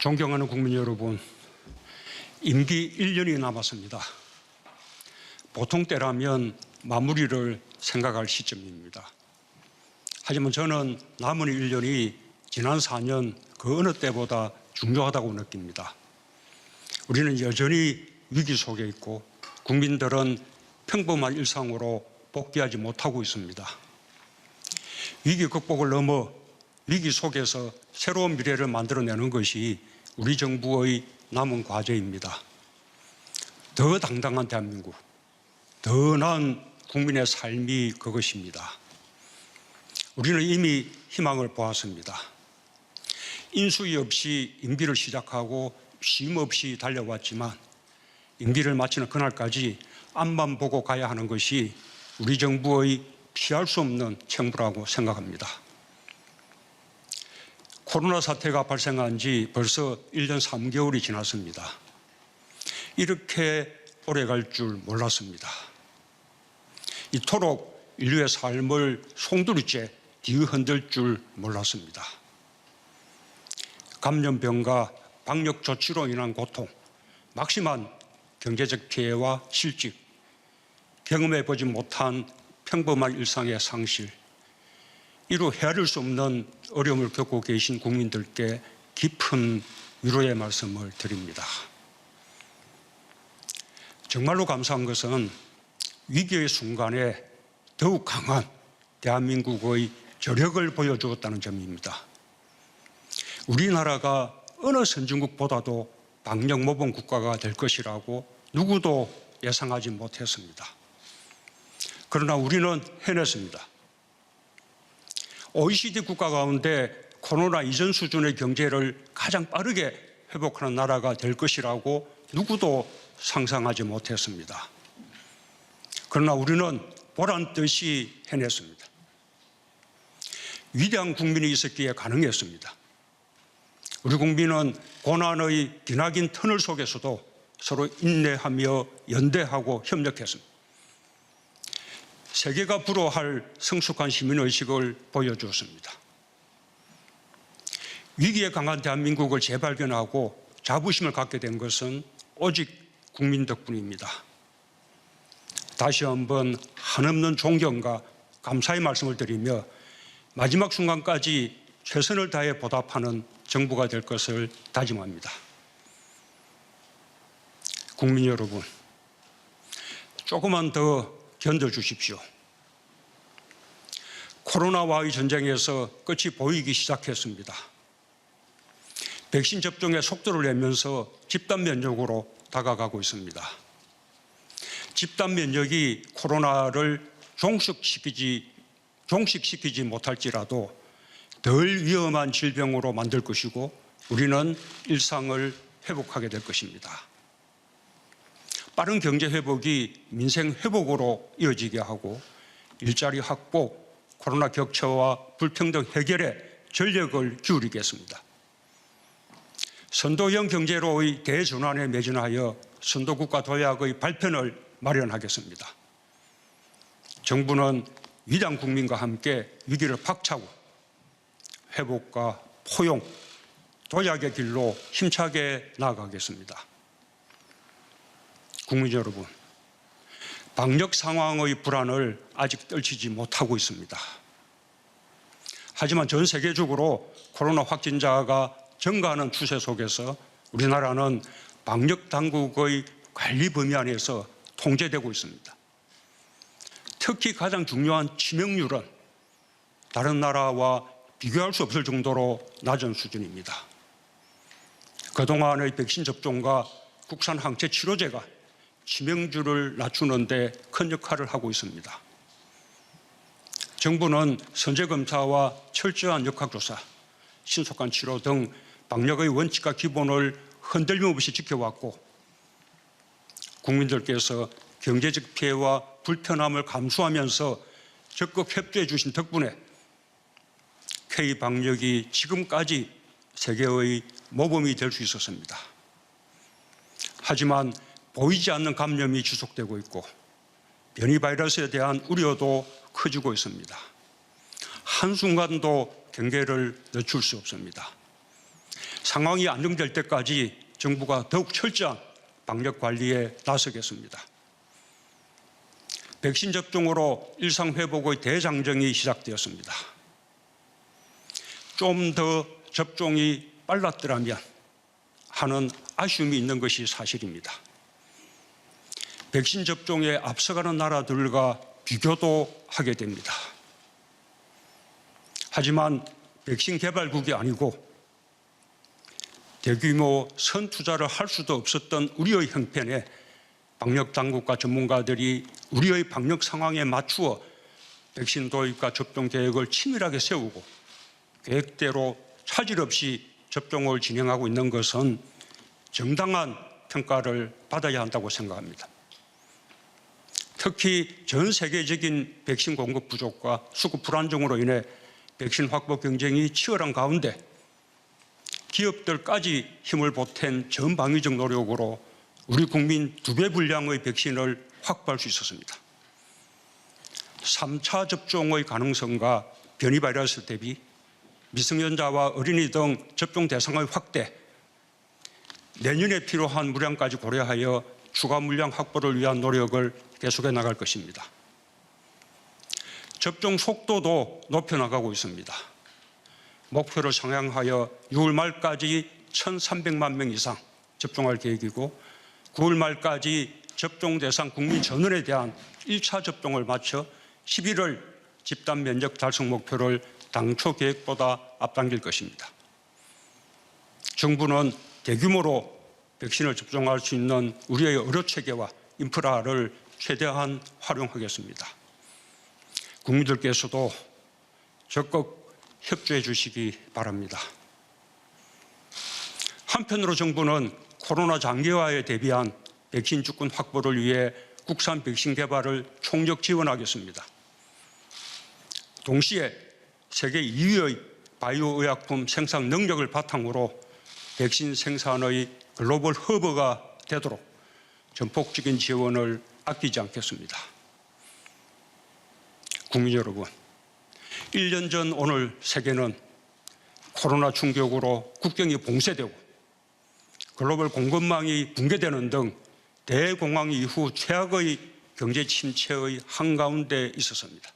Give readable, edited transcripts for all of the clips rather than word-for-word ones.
존경하는 국민 여러분, 임기 1년이 남았습니다. 보통 때라면 마무리를 생각할 시점입니다. 하지만 저는 남은 1년이 지난 4년 그 어느 때보다 중요하다고 느낍니다. 우리는 여전히 위기 속에 있고 국민들은 평범한 일상으로 복귀하지 못하고 있습니다. 위기 극복을 넘어 위기 속에서 새로운 미래를 만들어내는 것이 우리 정부의 남은 과제입니다. 더 당당한 대한민국, 더 나은 국민의 삶이 그것입니다. 우리는 이미 희망을 보았습니다. 인수위 없이 임기를 시작하고 쉼 없이 달려왔지만 임기를 마치는 그날까지 앞만 보고 가야 하는 것이 우리 정부의 피할 수 없는 책무라고 생각합니다. 코로나 사태가 발생한 지 벌써 1년 3개월이 지났습니다. 이렇게 오래 갈 줄 몰랐습니다. 이토록 인류의 삶을 송두리째 뒤흔들 줄 몰랐습니다. 감염병과 방역 조치로 인한 고통, 막심한 경제적 피해와 실직, 경험해보지 못한 평범한 일상의 상실, 이루 헤아릴 수 없는 어려움을 겪고 계신 국민들께 깊은 위로의 말씀을 드립니다. 정말로 감사한 것은 위기의 순간에 더욱 강한 대한민국의 저력을 보여주었다는 점입니다. 우리나라가 어느 선진국보다도 방역 모범 국가가 될 것이라고 누구도 예상하지 못했습니다. 그러나 우리는 해냈습니다. OECD 국가 가운데 코로나 이전 수준의 경제를 가장 빠르게 회복하는 나라가 될 것이라고 누구도 상상하지 못했습니다. 그러나 우리는 보란듯이 해냈습니다. 위대한 국민이 있었기에 가능했습니다. 우리 국민은 고난의 기나긴 터널 속에서도 서로 인내하며 연대하고 협력했습니다. 세계가 부러워할 성숙한 시민의식을 보여주었습니다. 위기에 강한 대한민국을 재발견하고 자부심을 갖게 된 것은 오직 국민 덕분입니다. 다시 한번 한없는 존경과 감사의 말씀을 드리며 마지막 순간까지 최선을 다해 보답하는 정부가 될 것을 다짐합니다. 국민 여러분, 조금만 더 견뎌주십시오. 코로나와의 전쟁에서 끝이 보이기 시작했습니다. 백신 접종의 속도를 내면서 집단 면역으로 다가가고 있습니다. 집단 면역이 코로나를 종식시키지 못할지라도 덜 위험한 질병으로 만들 것이고 우리는 일상을 회복하게 될 것입니다. 빠른 경제 회복이 민생 회복으로 이어지게 하고 일자리 확보, 코로나 격차와 불평등 해결에 전력을 기울이겠습니다. 선도형 경제로의 대전환에 매진하여 선도국가 도약의 발편을 마련하겠습니다. 정부는 위대한 국민과 함께 위기를 박차고 회복과 포용, 도약의 길로 힘차게 나아가겠습니다. 국민 여러분, 방역 상황의 불안을 아직 떨치지 못하고 있습니다. 하지만 전 세계적으로 코로나 확진자가 증가하는 추세 속에서 우리나라는 방역 당국의 관리 범위 안에서 통제되고 있습니다. 특히 가장 중요한 치명률은 다른 나라와 비교할 수 없을 정도로 낮은 수준입니다. 그동안의 백신 접종과 국산 항체 치료제가 치명률을 낮추는 데 큰 역할을 하고 있습니다. 정부는 선제검사와 철저한 역학조사, 신속한 치료 등 방역의 원칙과 기본을 흔들림 없이 지켜왔고 국민들께서 경제적 피해와 불편함을 감수하면서 적극 협조해 주신 덕분에 K방역이 지금까지 세계의 모범이 될 수 있었습니다. 하지만 보이지 않는 감염이 지속되고 있고 변이 바이러스에 대한 우려도 커지고 있습니다. 한순간도 경계를 늦출 수 없습니다. 상황이 안정될 때까지 정부가 더욱 철저한 방역 관리에 나서겠습니다. 백신 접종으로 일상회복의 대장정이 시작되었습니다. 좀 더 접종이 빨랐더라면 하는 아쉬움이 있는 것이 사실입니다. 백신 접종에 앞서가는 나라들과 비교도 하게 됩니다. 하지만 백신 개발국이 아니고 대규모 선투자를 할 수도 없었던 우리의 형편에 방역당국과 전문가들이 우리의 방역 상황에 맞추어 백신 도입과 접종 계획을 치밀하게 세우고 계획대로 차질 없이 접종을 진행하고 있는 것은 정당한 평가를 받아야 한다고 생각합니다. 특히 전 세계적인 백신 공급 부족과 수급 불안정으로 인해 백신 확보 경쟁이 치열한 가운데 기업들까지 힘을 보탠 전방위적 노력으로 우리 국민 2배 분량의 백신을 확보할 수 있었습니다. 3차 접종의 가능성과 변이 바이러스 대비 미성년자와 어린이 등 접종 대상의 확대, 내년에 필요한 물량까지 고려하여 추가 물량 확보를 위한 노력을 계속해 나갈 것입니다. 접종 속도도 높여나가고 있습니다. 목표를 상향하여 6월 말까지 1,300만 명 이상 접종할 계획이고 9월 말까지 접종 대상 국민 전원에 대한 1차 접종을 마쳐 11월 집단 면역 달성 목표를 당초 계획보다 앞당길 것입니다. 정부는 대규모로 백신을 접종할 수 있는 우리의 의료체계와 인프라를 최대한 활용하겠습니다. 국민들께서도 적극 협조해 주시기 바랍니다. 한편으로 정부는 코로나 장기화에 대비한 백신 주권 확보를 위해 국산 백신 개발을 총력 지원하겠습니다. 동시에 세계 2위의 바이오 의약품 생산 능력을 바탕으로 백신 생산의 글로벌 허브가 되도록 전폭적인 지원을 아끼지 않겠습니다. 국민 여러분, 1년 전 오늘 세계는 코로나 충격으로 국경이 봉쇄되고 글로벌 공급망이 붕괴되는 등 대공황 이후 최악의 경제 침체의 한가운데 있었습니다.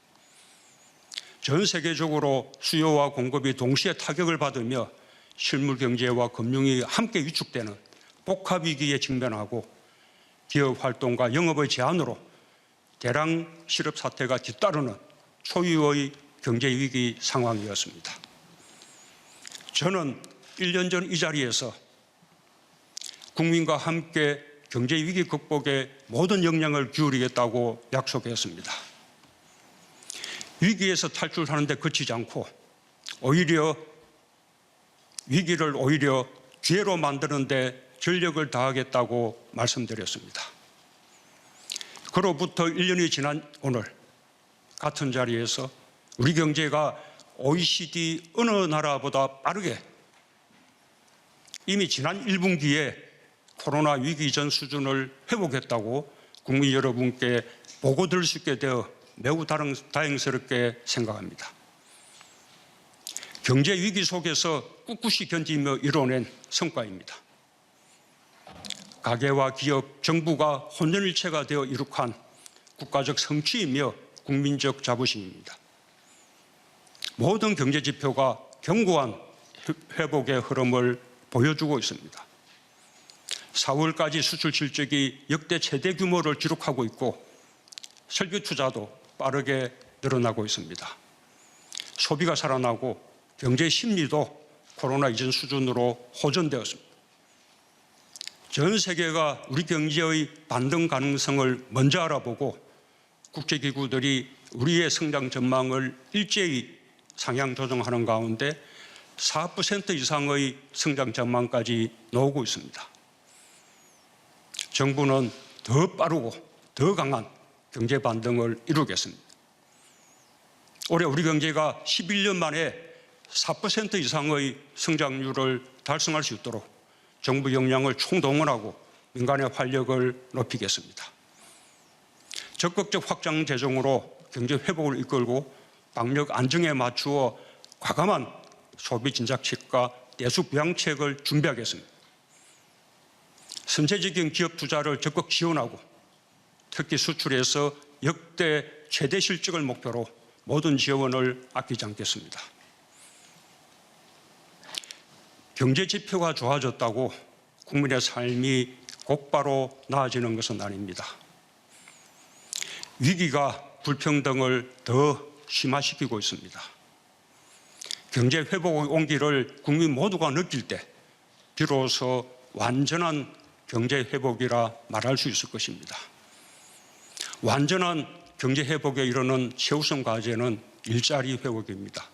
전 세계적으로 수요와 공급이 동시에 타격을 받으며 실물 경제와 금융이 함께 위축되는 복합 위기에 직면하고 기업 활동과 영업의 제한으로 대량 실업 사태가 뒤따르는 초유의 경제 위기 상황이었습니다. 저는 1년 전 이 자리에서 국민과 함께 경제 위기 극복에 모든 역량을 기울이겠다고 약속했습니다. 위기에서 탈출하는 데 그치지 않고 위기를 오히려 기회로 만드는 데 전력을 다하겠다고 말씀드렸습니다. 그로부터 1년이 지난 오늘 같은 자리에서 우리 경제가 OECD 어느 나라보다 빠르게 이미 지난 1분기에 코로나 위기 전 수준을 회복했다고 국민 여러분께 보고 드릴 수 있게 되어 매우 다행스럽게 생각합니다. 경제 위기 속에서 꿋꿋이 견디며 이뤄낸 성과입니다. 가계와 기업, 정부가 혼연일체가 되어 이룩한 국가적 성취이며 국민적 자부심입니다. 모든 경제 지표가 견고한 회복의 흐름을 보여주고 있습니다. 4월까지 수출 실적이 역대 최대 규모를 기록하고 있고 설비 투자도 빠르게 늘어나고 있습니다. 소비가 살아나고 경제 심리도 코로나 이전 수준으로 호전되었습니다. 전 세계가 우리 경제의 반등 가능성을 먼저 알아보고 국제기구들이 우리의 성장 전망을 일제히 상향 조정하는 가운데 4% 이상의 성장 전망까지 나오고 있습니다. 정부는 더 빠르고 더 강한 경제 반등을 이루겠습니다. 올해 우리 경제가 11년 만에 4% 이상의 성장률을 달성할 수 있도록 정부 역량을 총동원하고 민간의 활력을 높이겠습니다. 적극적 확장 재정으로 경제 회복을 이끌고 방역 안정에 맞추어 과감한 소비 진작책과 내수 부양책을 준비하겠습니다. 선제적인 기업 투자를 적극 지원하고 특히 수출에서 역대 최대 실적을 목표로 모든 지원을 아끼지 않겠습니다. 경제 지표가 좋아졌다고 국민의 삶이 곧바로 나아지는 것은 아닙니다. 위기가 불평등을 더 심화시키고 있습니다. 경제 회복의 온기를 국민 모두가 느낄 때 비로소 완전한 경제 회복이라 말할 수 있을 것입니다. 완전한 경제 회복에 이르는 최우선 과제는 일자리 회복입니다.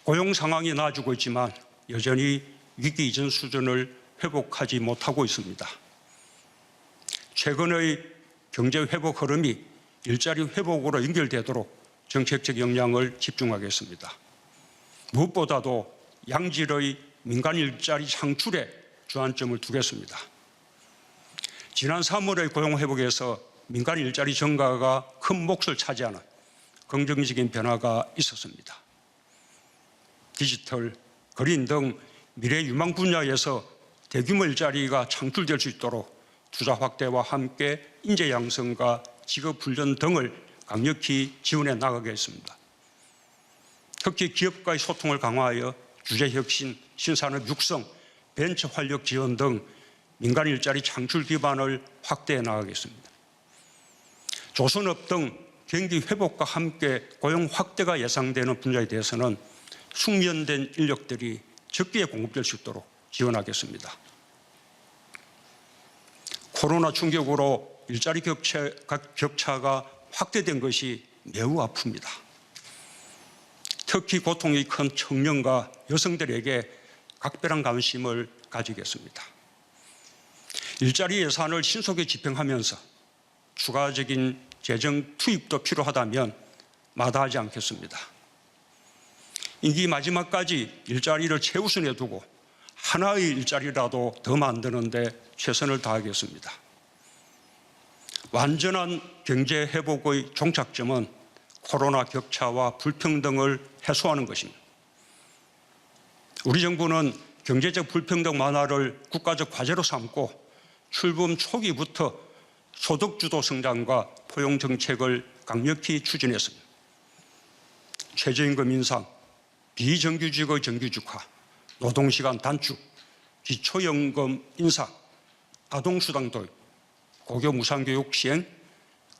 고용 상황이 나아지고 있지만 여전히 위기 이전 수준을 회복하지 못하고 있습니다. 최근의 경제 회복 흐름이 일자리 회복으로 연결되도록 정책적 역량을 집중하겠습니다. 무엇보다도 양질의 민간 일자리 창출에 주안점을 두겠습니다. 지난 3월의 고용 회복에서 민간 일자리 증가가 큰 몫을 차지하는 긍정적인 변화가 있었습니다. 디지털, 그린 등 미래 유망 분야에서 대규모 일자리가 창출될 수 있도록 투자 확대와 함께 인재 양성과 직업 훈련 등을 강력히 지원해 나가겠습니다. 특히 기업과의 소통을 강화하여 규제 혁신, 신산업 육성, 벤처 활력 지원 등 민간 일자리 창출 기반을 확대해 나가겠습니다. 조선업 등 경기 회복과 함께 고용 확대가 예상되는 분야에 대해서는 숙련된 인력들이 적기에 공급될 수 있도록 지원하겠습니다. 코로나 충격으로 일자리 격차가 확대된 것이 매우 아픕니다. 특히 고통이 큰 청년과 여성들에게 각별한 관심을 가지겠습니다. 일자리 예산을 신속히 집행하면서 추가적인 재정 투입도 필요하다면 마다하지 않겠습니다. 임기 마지막까지 일자리를 최우선에 두고 하나의 일자리라도 더 만드는 데 최선을 다하겠습니다. 완전한 경제 회복의 종착점은 코로나 격차와 불평등을 해소하는 것입니다. 우리 정부는 경제적 불평등 완화를 국가적 과제로 삼고 출범 초기부터 소득주도 성장과 포용 정책을 강력히 추진했습니다. 최저임금 인상, 비정규직의 정규직화, 노동시간 단축, 기초연금 인상, 아동수당 도입, 고교 무상교육 시행,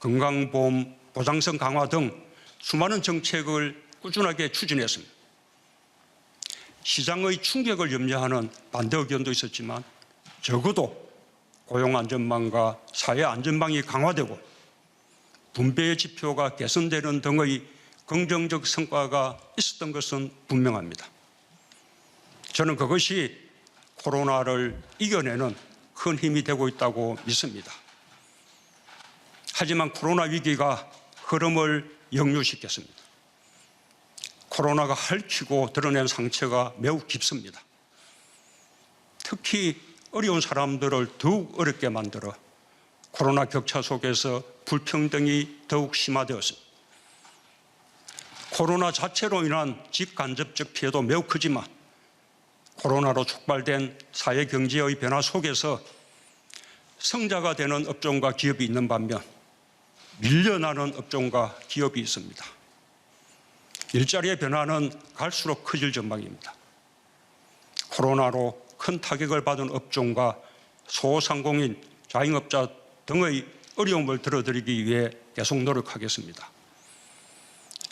건강보험 보장성 강화 등 수많은 정책을 꾸준하게 추진했습니다. 시장의 충격을 염려하는 반대 의견도 있었지만 적어도 고용안전망과 사회안전망이 강화되고 분배의 지표가 개선되는 등의 긍정적 성과가 있었던 것은 분명합니다. 저는 그것이 코로나를 이겨내는 큰 힘이 되고 있다고 믿습니다. 하지만 코로나 위기가 흐름을 역류시켰습니다. 코로나가 핥히고 드러낸 상처가 매우 깊습니다. 특히 어려운 사람들을 더욱 어렵게 만들어 코로나 격차 속에서 불평등이 더욱 심화되었습니다. 코로나 자체로 인한 직간접적 피해도 매우 크지만 코로나로 촉발된 사회 경제의 변화 속에서 성자가 되는 업종과 기업이 있는 반면 밀려나는 업종과 기업이 있습니다. 일자리의 변화는 갈수록 커질 전망입니다. 코로나로 큰 타격을 받은 업종과 소상공인, 자영업자 등의 어려움을 덜어드리기 위해 계속 노력하겠습니다.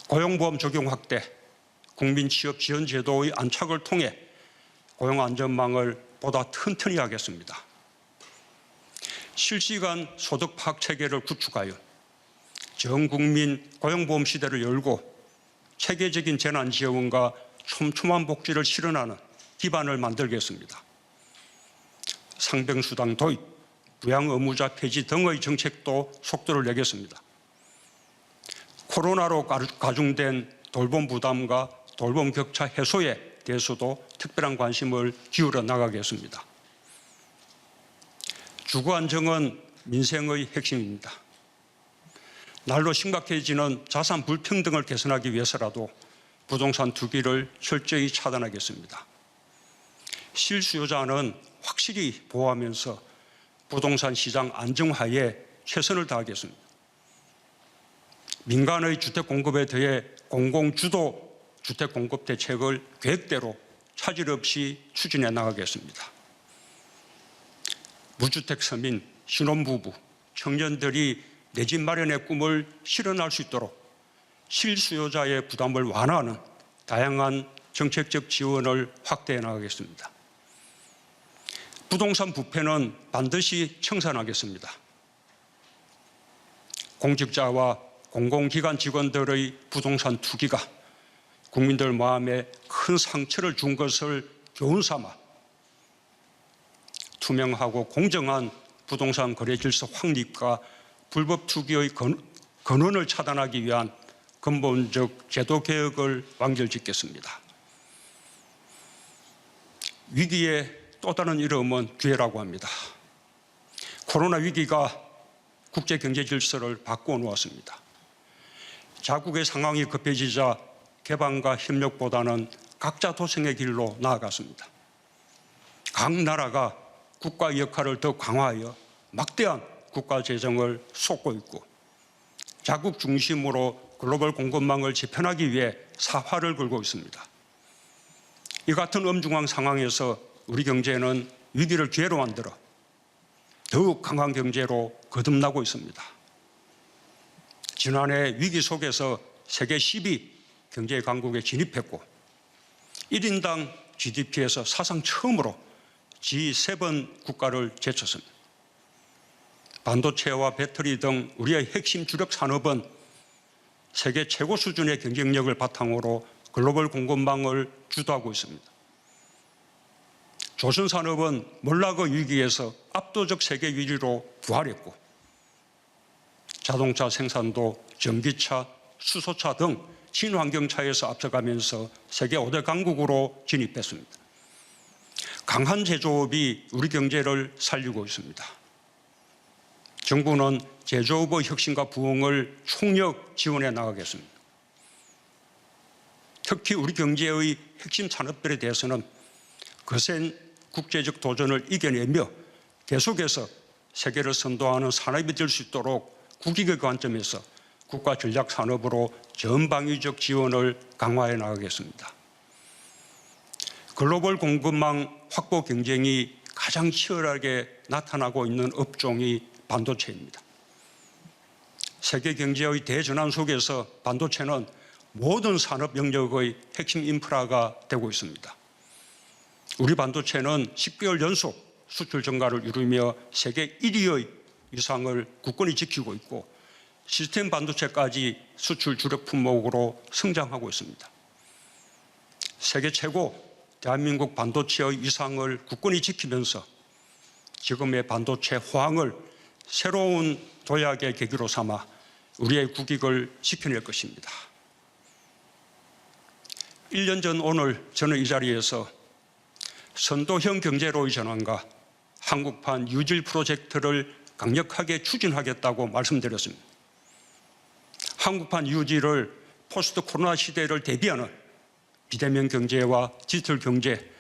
고용보험 적용 확대, 국민취업지원제도의 안착을 통해 고용안전망을 보다 튼튼히 하겠습니다. 실시간 소득 파악 체계를 구축하여 전국민 고용보험 시대를 열고 체계적인 재난지원과 촘촘한 복지를 실현하는 기반을 만들겠습니다. 상병수당 도입, 부양의무자 폐지 등의 정책도 속도를 내겠습니다. 코로나로 가중된 돌봄 부담과 돌봄 격차 해소에 대해서도 특별한 관심을 기울여 나가겠습니다. 주거 안정은 민생의 핵심입니다. 날로 심각해지는 자산 불평등을 개선하기 위해서라도 부동산 투기를 철저히 차단하겠습니다. 실수요자는 확실히 보호하면서 부동산 시장 안정화에 최선을 다하겠습니다. 민간의 주택 공급에 더해 공공주도 주택 공급 대책을 계획대로 차질 없이 추진해 나가겠습니다. 무주택 서민, 신혼부부, 청년들이 내 집 마련의 꿈을 실현할 수 있도록 실수요자의 부담을 완화하는 다양한 정책적 지원을 확대해 나가겠습니다. 부동산 부패는 반드시 청산하겠습니다. 공직자와 공공기관 직원들의 부동산 투기가 국민들 마음에 큰 상처를 준 것을 교훈 삼아 투명하고 공정한 부동산 거래 질서 확립과 불법 투기의 근원을 차단하기 위한 근본적 제도 개혁을 완결짓겠습니다. 위기의 또 다른 이름은 기회라고 합니다. 코로나 위기가 국제 경제 질서를 바꾸어 놓았습니다. 자국의 상황이 급해지자 개방과 협력보다는 각자 도생의 길로 나아갔습니다. 각 나라가 국가 역할을 더 강화하여 막대한 국가 재정을 쏟고 있고 자국 중심으로 글로벌 공급망을 재편하기 위해 사활을 걸고 있습니다. 이 같은 엄중한 상황에서 우리 경제는 위기를 기회로 만들어 더욱 강한 경제로 거듭나고 있습니다. 지난해 위기 속에서 세계 10위 경제 강국에 진입했고 1인당 GDP에서 사상 처음으로 G7 국가를 제쳤습니다. 반도체와 배터리 등 우리의 핵심 주력 산업은 세계 최고 수준의 경쟁력을 바탕으로 글로벌 공급망을 주도하고 있습니다. 조선산업은 몰락의 위기에서 압도적 세계 1위로 부활했고 자동차 생산도 전기차, 수소차 등 친환경차에서 앞서가면서 세계 5대 강국으로 진입했습니다. 강한 제조업이 우리 경제를 살리고 있습니다. 정부는 제조업의 혁신과 부흥을 총력 지원해 나가겠습니다. 특히 우리 경제의 핵심 산업들에 대해서는 거센 국제적 도전을 이겨내며 계속해서 세계를 선도하는 산업이 될 수 있도록 국익의 관점에서 국가 전략 산업으로 전방위적 지원을 강화해 나가겠습니다. 글로벌 공급망 확보 경쟁이 가장 치열하게 나타나고 있는 업종이 반도체입니다. 세계 경제의 대전환 속에서 반도체는 모든 산업 영역의 핵심 인프라가 되고 있습니다. 우리 반도체는 10개월 연속 수출 증가를 이루며 세계 1위의 위상을 굳건히 지키고 있고 시스템 반도체까지 수출 주력 품목으로 성장하고 있습니다. 세계 최고 대한민국 반도체의 위상을 굳건히 지키면서 지금의 반도체 호황을 새로운 도약의 계기로 삼아 우리의 국익을 지켜낼 것입니다. 1년 전 오늘 저는 이 자리에서 선도형 경제로의 전환과 한국판 유질 프로젝트를 강력하게 추진하겠다고 말씀드렸습니다. 한국판 유질을 포스트 코로나 시대를 대비하는 비대면 경제와 디지털 경제,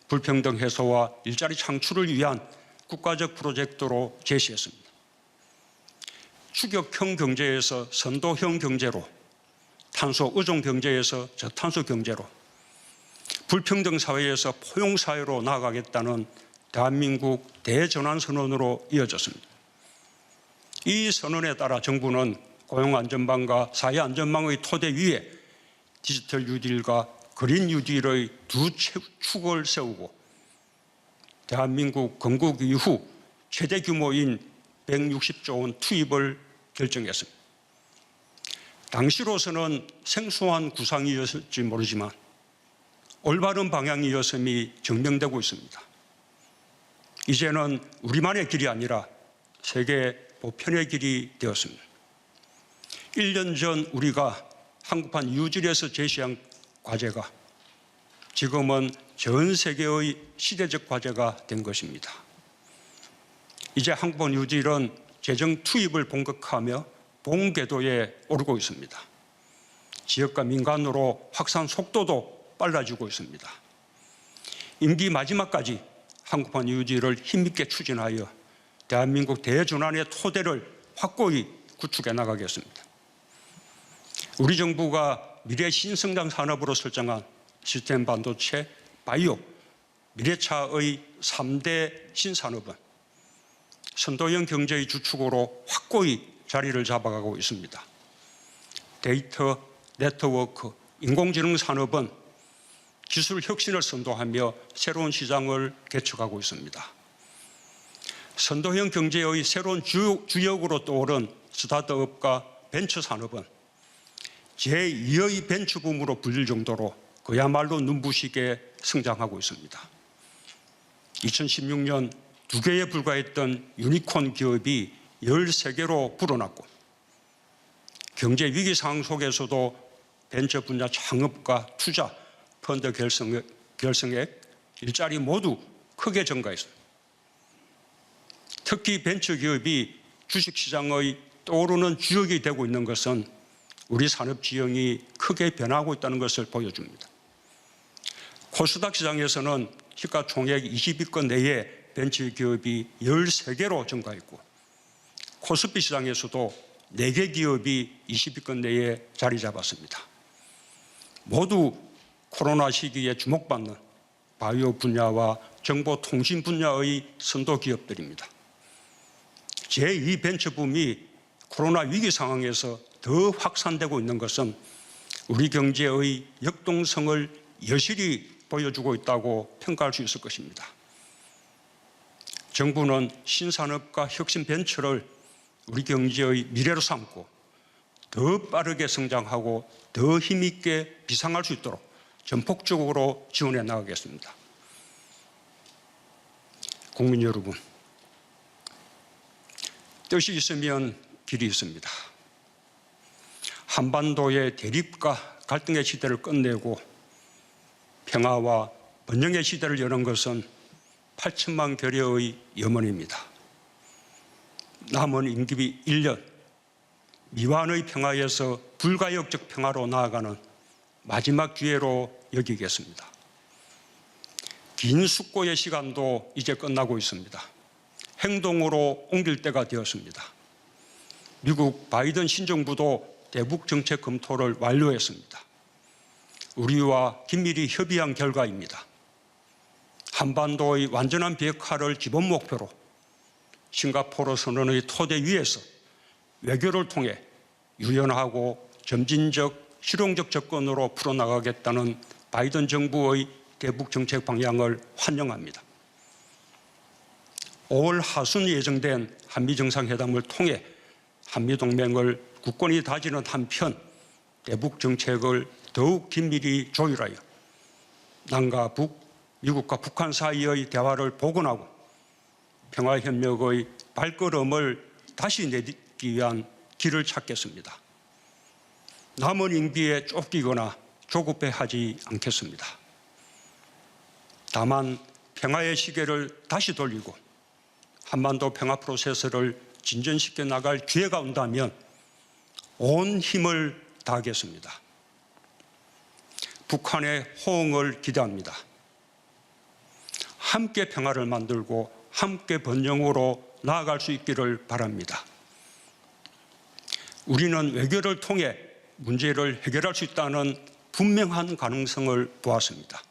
불평등 해소와 일자리 창출을 위한 국가적 프로젝트로 제시했습니다. 추격형 경제에서 선도형 경제로, 탄소 의존 경제에서 저탄소 경제로, 불평등 사회에서 포용 사회로 나아가겠다는 대한민국 대전환 선언으로 이어졌습니다. 이 선언에 따라 정부는 고용 안전망과 사회 안전망의 토대 위에 디지털 뉴딜과 그린 뉴딜의 두 축을 세우고 대한민국 건국 이후 최대 규모인 160조 원 투입을 결정했습니다. 당시로서는 생소한 구상이었을지 모르지만 올바른 방향이었음이 증명되고 있습니다. 이제는 우리만의 길이 아니라 세계 보편의 길이 되었습니다. 1년 전 우리가 한국판 유질에서 제시한 과제가 지금은 전 세계의 시대적 과제가 된 것입니다. 이제 한국판 유질은 재정 투입을 본격화하며 본 궤도에 오르고 있습니다. 지역과 민간으로 확산 속도도 빨라지고 있습니다. 임기 마지막까지 한국판 유지를 힘있게 추진하여 대한민국 대전환의 토대를 확고히 구축해 나가겠습니다. 우리 정부가 미래 신성장 산업으로 설정한 시스템 반도체, 바이오, 미래차의 3대 신산업은 선도형 경제의 주축으로 확고히 자리를 잡아가고 있습니다. 데이터, 네트워크, 인공지능 산업은 기술 혁신을 선도하며 새로운 시장을 개척하고 있습니다. 선도형 경제의 새로운 주역으로 떠오른 스타트업과 벤처 산업은 제2의 벤처붐으로 불릴 정도로 그야말로 눈부시게 성장하고 있습니다. 2016년 2개에 불과했던 유니콘 기업이 13개로 불어났고 경제 위기 상황 속에서도 벤처 분야 창업과 투자, 펀드 결성액, 일자리 모두 크게 증가했습니다. 특히 벤처 기업이 주식시장의 떠오르는 주역이 되고 있는 것은 우리 산업 지형이 크게 변하고 있다는 것을 보여줍니다. 코스닥 시장에서는 시가총액 20위권 내에 벤처 기업이 13개로 증가했고 코스피 시장에서도 4개 기업이 20위권 내에 자리 잡았습니다. 모두 코로나 시기에 주목받는 바이오 분야와 정보통신 분야의 선도 기업들입니다. 제2 벤처붐이 코로나 위기 상황에서 더 확산되고 있는 것은 우리 경제의 역동성을 여실히 보여주고 있다고 평가할 수 있을 것입니다. 정부는 신산업과 혁신 벤처를 우리 경제의 미래로 삼고 더 빠르게 성장하고 더 힘있게 비상할 수 있도록 전폭적으로 지원해 나가겠습니다. 국민 여러분, 뜻이 있으면 길이 있습니다. 한반도의 대립과 갈등의 시대를 끝내고 평화와 번영의 시대를 여는 것은 8천만 결여의 염원입니다. 남은 임기 1년, 미완의 평화에서 불가역적 평화로 나아가는 마지막 기회로 여기겠습니다. 긴 숙고의 시간도 이제 끝나고 있습니다. 행동으로 옮길 때가 되었습니다. 미국 바이든 신정부도 대북 정책 검토를 완료했습니다. 우리와 긴밀히 협의한 결과입니다. 한반도의 완전한 비핵화를 기본 목표로 싱가포르 선언의 토대 위에서 외교를 통해 유연하고 점진적, 실용적 접근으로 풀어나가겠다는 바이든 정부의 대북 정책 방향을 환영합니다. 5월 하순 예정된 한미 정상회담을 통해 한미 동맹을 굳건히 다지는 한편 대북 정책을 더욱 긴밀히 조율하여 남과 북, 미국과 북한 사이의 대화를 복원하고 평화협력의 발걸음을 다시 내딛기 위한 길을 찾겠습니다. 남은 임기에 쫓기거나 조급해하지 않겠습니다. 다만 평화의 시계를 다시 돌리고 한반도 평화 프로세스를 진전시켜 나갈 기회가 온다면 온 힘을 다하겠습니다. 북한의 호응을 기대합니다. 함께 평화를 만들고 함께 번영으로 나아갈 수 있기를 바랍니다. 우리는 외교를 통해 문제를 해결할 수 있다는 분명한 가능성을 보았습니다.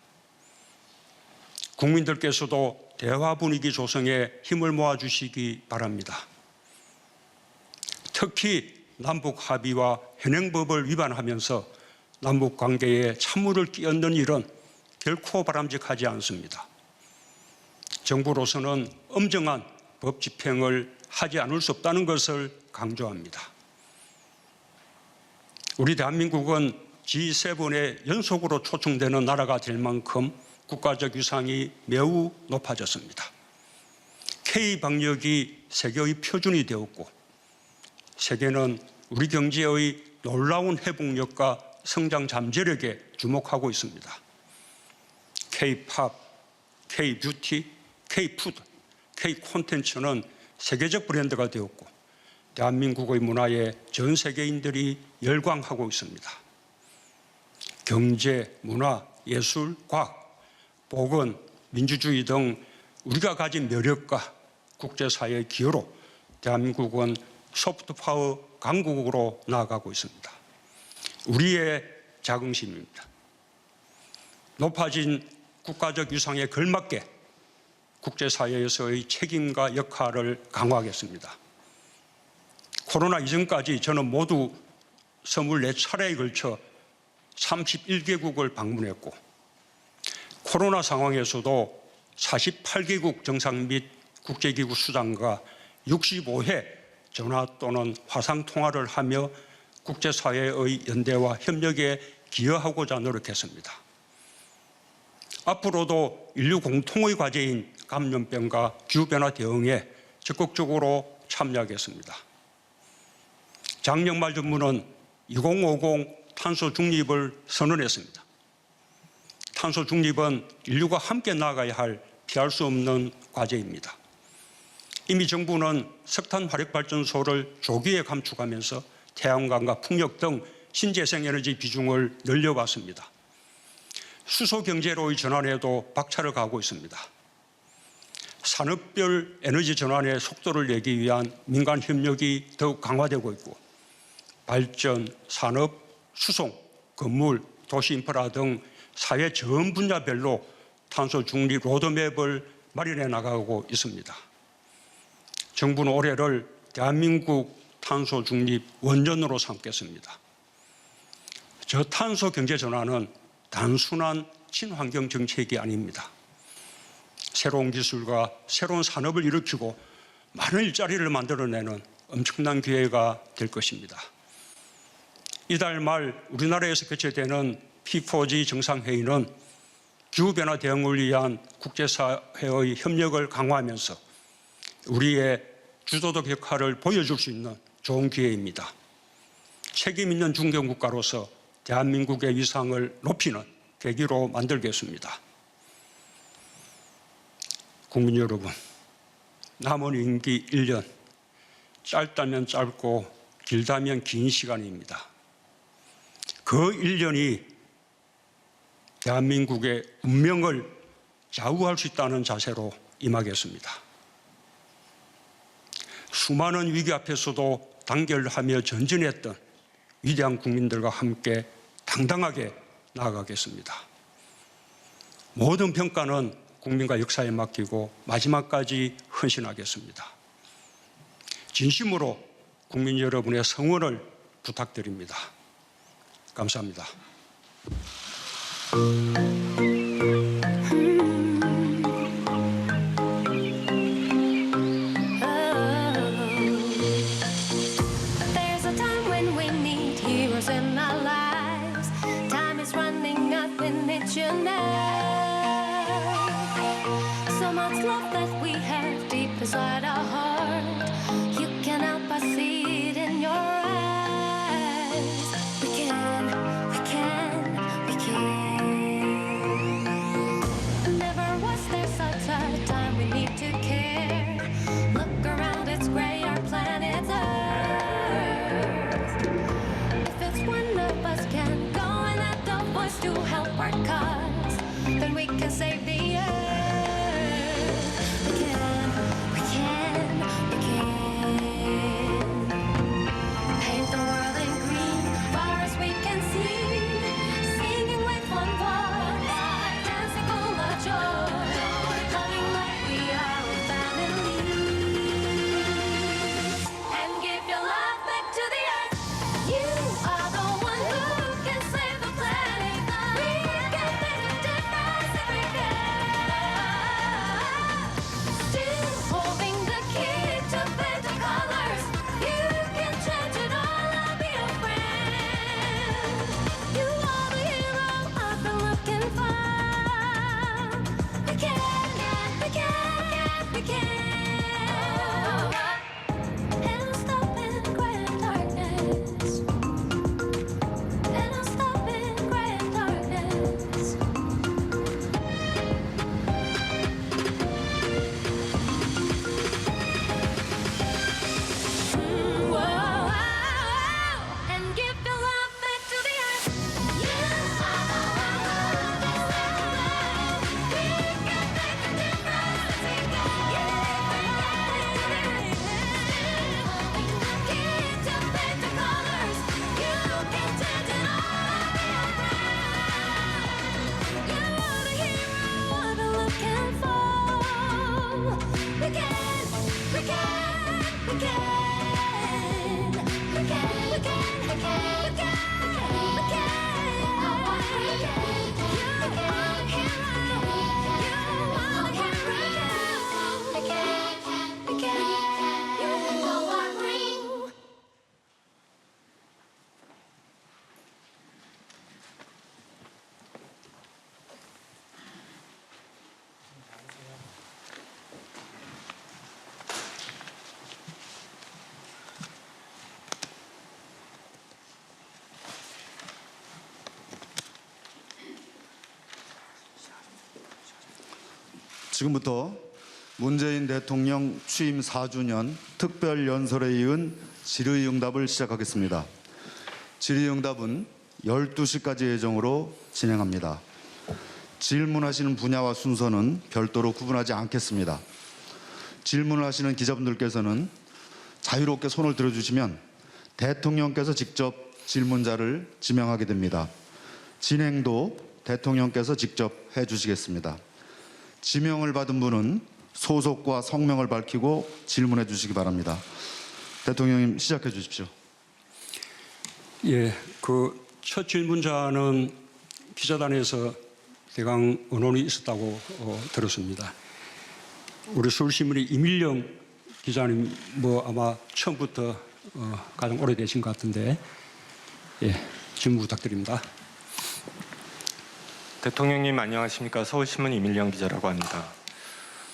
국민들께서도 대화 분위기 조성에 힘을 모아주시기 바랍니다. 특히 남북 합의와 현행법을 위반하면서 남북 관계에 찬물을 끼얹는 일은 결코 바람직하지 않습니다. 정부로서는 엄정한 법 집행을 하지 않을 수 없다는 것을 강조합니다. 우리 대한민국은 G7에 연속으로 초청되는 나라가 될 만큼 국가적 위상이 매우 높아졌습니다. K-방역이 세계의 표준이 되었고 세계는 우리 경제의 놀라운 회복력과 성장 잠재력에 주목하고 있습니다. K-팝, K-뷰티, K-푸드, K-콘텐츠는 세계적 브랜드가 되었고 대한민국의 문화에 전 세계인들이 열광하고 있습니다. 경제, 문화, 예술, 과학, 복은 민주주의 등 우리가 가진 매력과 국제사회의 기여로 대한민국은 소프트파워 강국으로 나아가고 있습니다. 우리의 자긍심입니다. 높아진 국가적 위상에 걸맞게 국제사회에서의 책임과 역할을 강화하겠습니다. 코로나 이전까지 저는 모두 24차례에 걸쳐 31개국을 방문했고 코로나 상황에서도 48개국 정상 및 국제기구 수장과 65회 전화 또는 화상 통화를 하며 국제사회의 연대와 협력에 기여하고자 노력했습니다. 앞으로도 인류 공통의 과제인 감염병과 기후변화 대응에 적극적으로 참여하겠습니다. 작년 말 정부는 2050 탄소 중립을 선언했습니다. 탄소 중립은 인류가 함께 나아가야 할 피할 수 없는 과제입니다. 이미 정부는 석탄 화력발전소를 조기에 감축하면서 태양광과 풍력 등 신재생에너지 비중을 늘려왔습니다. 수소경제로의 전환에도 박차를 가하고 있습니다. 산업별 에너지 전환의 속도를 내기 위한 민간 협력이 더욱 강화되고 있고 발전, 산업, 수송, 건물, 도시 인프라 등 사회 전 분야별로 탄소 중립 로드맵을 마련해 나가고 있습니다. 정부는 올해를 대한민국 탄소 중립 원년으로 삼겠습니다. 저탄소 경제 전환은 단순한 친환경 정책이 아닙니다. 새로운 기술과 새로운 산업을 일으키고 많은 일자리를 만들어내는 엄청난 기회가 될 것입니다. 이달 말 우리나라에서 개최되는 P4G 정상회의는 기후변화 대응을 위한 국제사회의 협력을 강화하면서 우리의 주도적 역할을 보여줄 수 있는 좋은 기회입니다. 책임 있는 중견국가로서 대한민국의 위상을 높이는 계기로 만들겠습니다. 국민 여러분, 남은 임기 1년, 짧다면 짧고 길다면 긴 시간입니다. 그 1년이 대한민국의 운명을 좌우할 수 있다는 자세로 임하겠습니다. 수많은 위기 앞에서도 단결하며 전진했던 위대한 국민들과 함께 당당하게 나아가겠습니다. 모든 평가는 국민과 역사에 맡기고 마지막까지 헌신하겠습니다. 진심으로 국민 여러분의 성원을 부탁드립니다. 감사합니다. Inside our heart, you can help but see it in your eyes. We can. Never was there such a time we need to care. Look around, it's gray, our planet's Earth. If it's one of us can go and add the voice to help our cause, then we can save the earth. We can. 지금부터 문재인 대통령 취임 4주년 특별 연설에 이은 질의응답을 시작하겠습니다. 질의응답은 12시까지 예정으로 진행합니다. 질문하시는 분야와 순서는 별도로 구분하지 않겠습니다. 질문을 하시는 기자분들께서는 자유롭게 손을 들어주시면 대통령께서 직접 질문자를 지명하게 됩니다. 진행도 대통령께서 직접 해주시겠습니다. 지명을 받은 분은 소속과 성명을 밝히고 질문해 주시기 바랍니다. 대통령님 시작해 주십시오. 예, 그 첫 질문자는 기자단에서 대강 언론이 있었다고 들었습니다. 우리 서울신문의 이밀령 기자님 아마 처음부터 가장 오래되신 것 같은데 질문 부탁드립니다. 대통령님 안녕하십니까? 서울신문 이밀령 기자라고 합니다.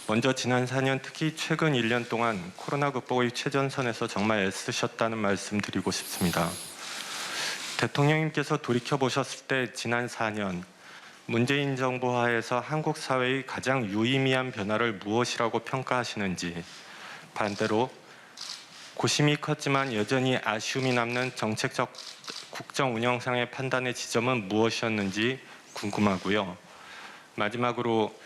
먼저 지난 4년 특히 최근 1년 동안 코로나 극복의 최전선에서 정말 애쓰셨다는 말씀 드리고 싶습니다. 대통령님께서 돌이켜보셨을 때 지난 4년 문재인 정부 하에서 한국 사회의 가장 유의미한 변화를 무엇이라고 평가하시는지, 반대로 고심이 컸지만 여전히 아쉬움이 남는 정책적 국정 운영상의 판단의 지점은 무엇이었는지 궁금하고요. 마지막으로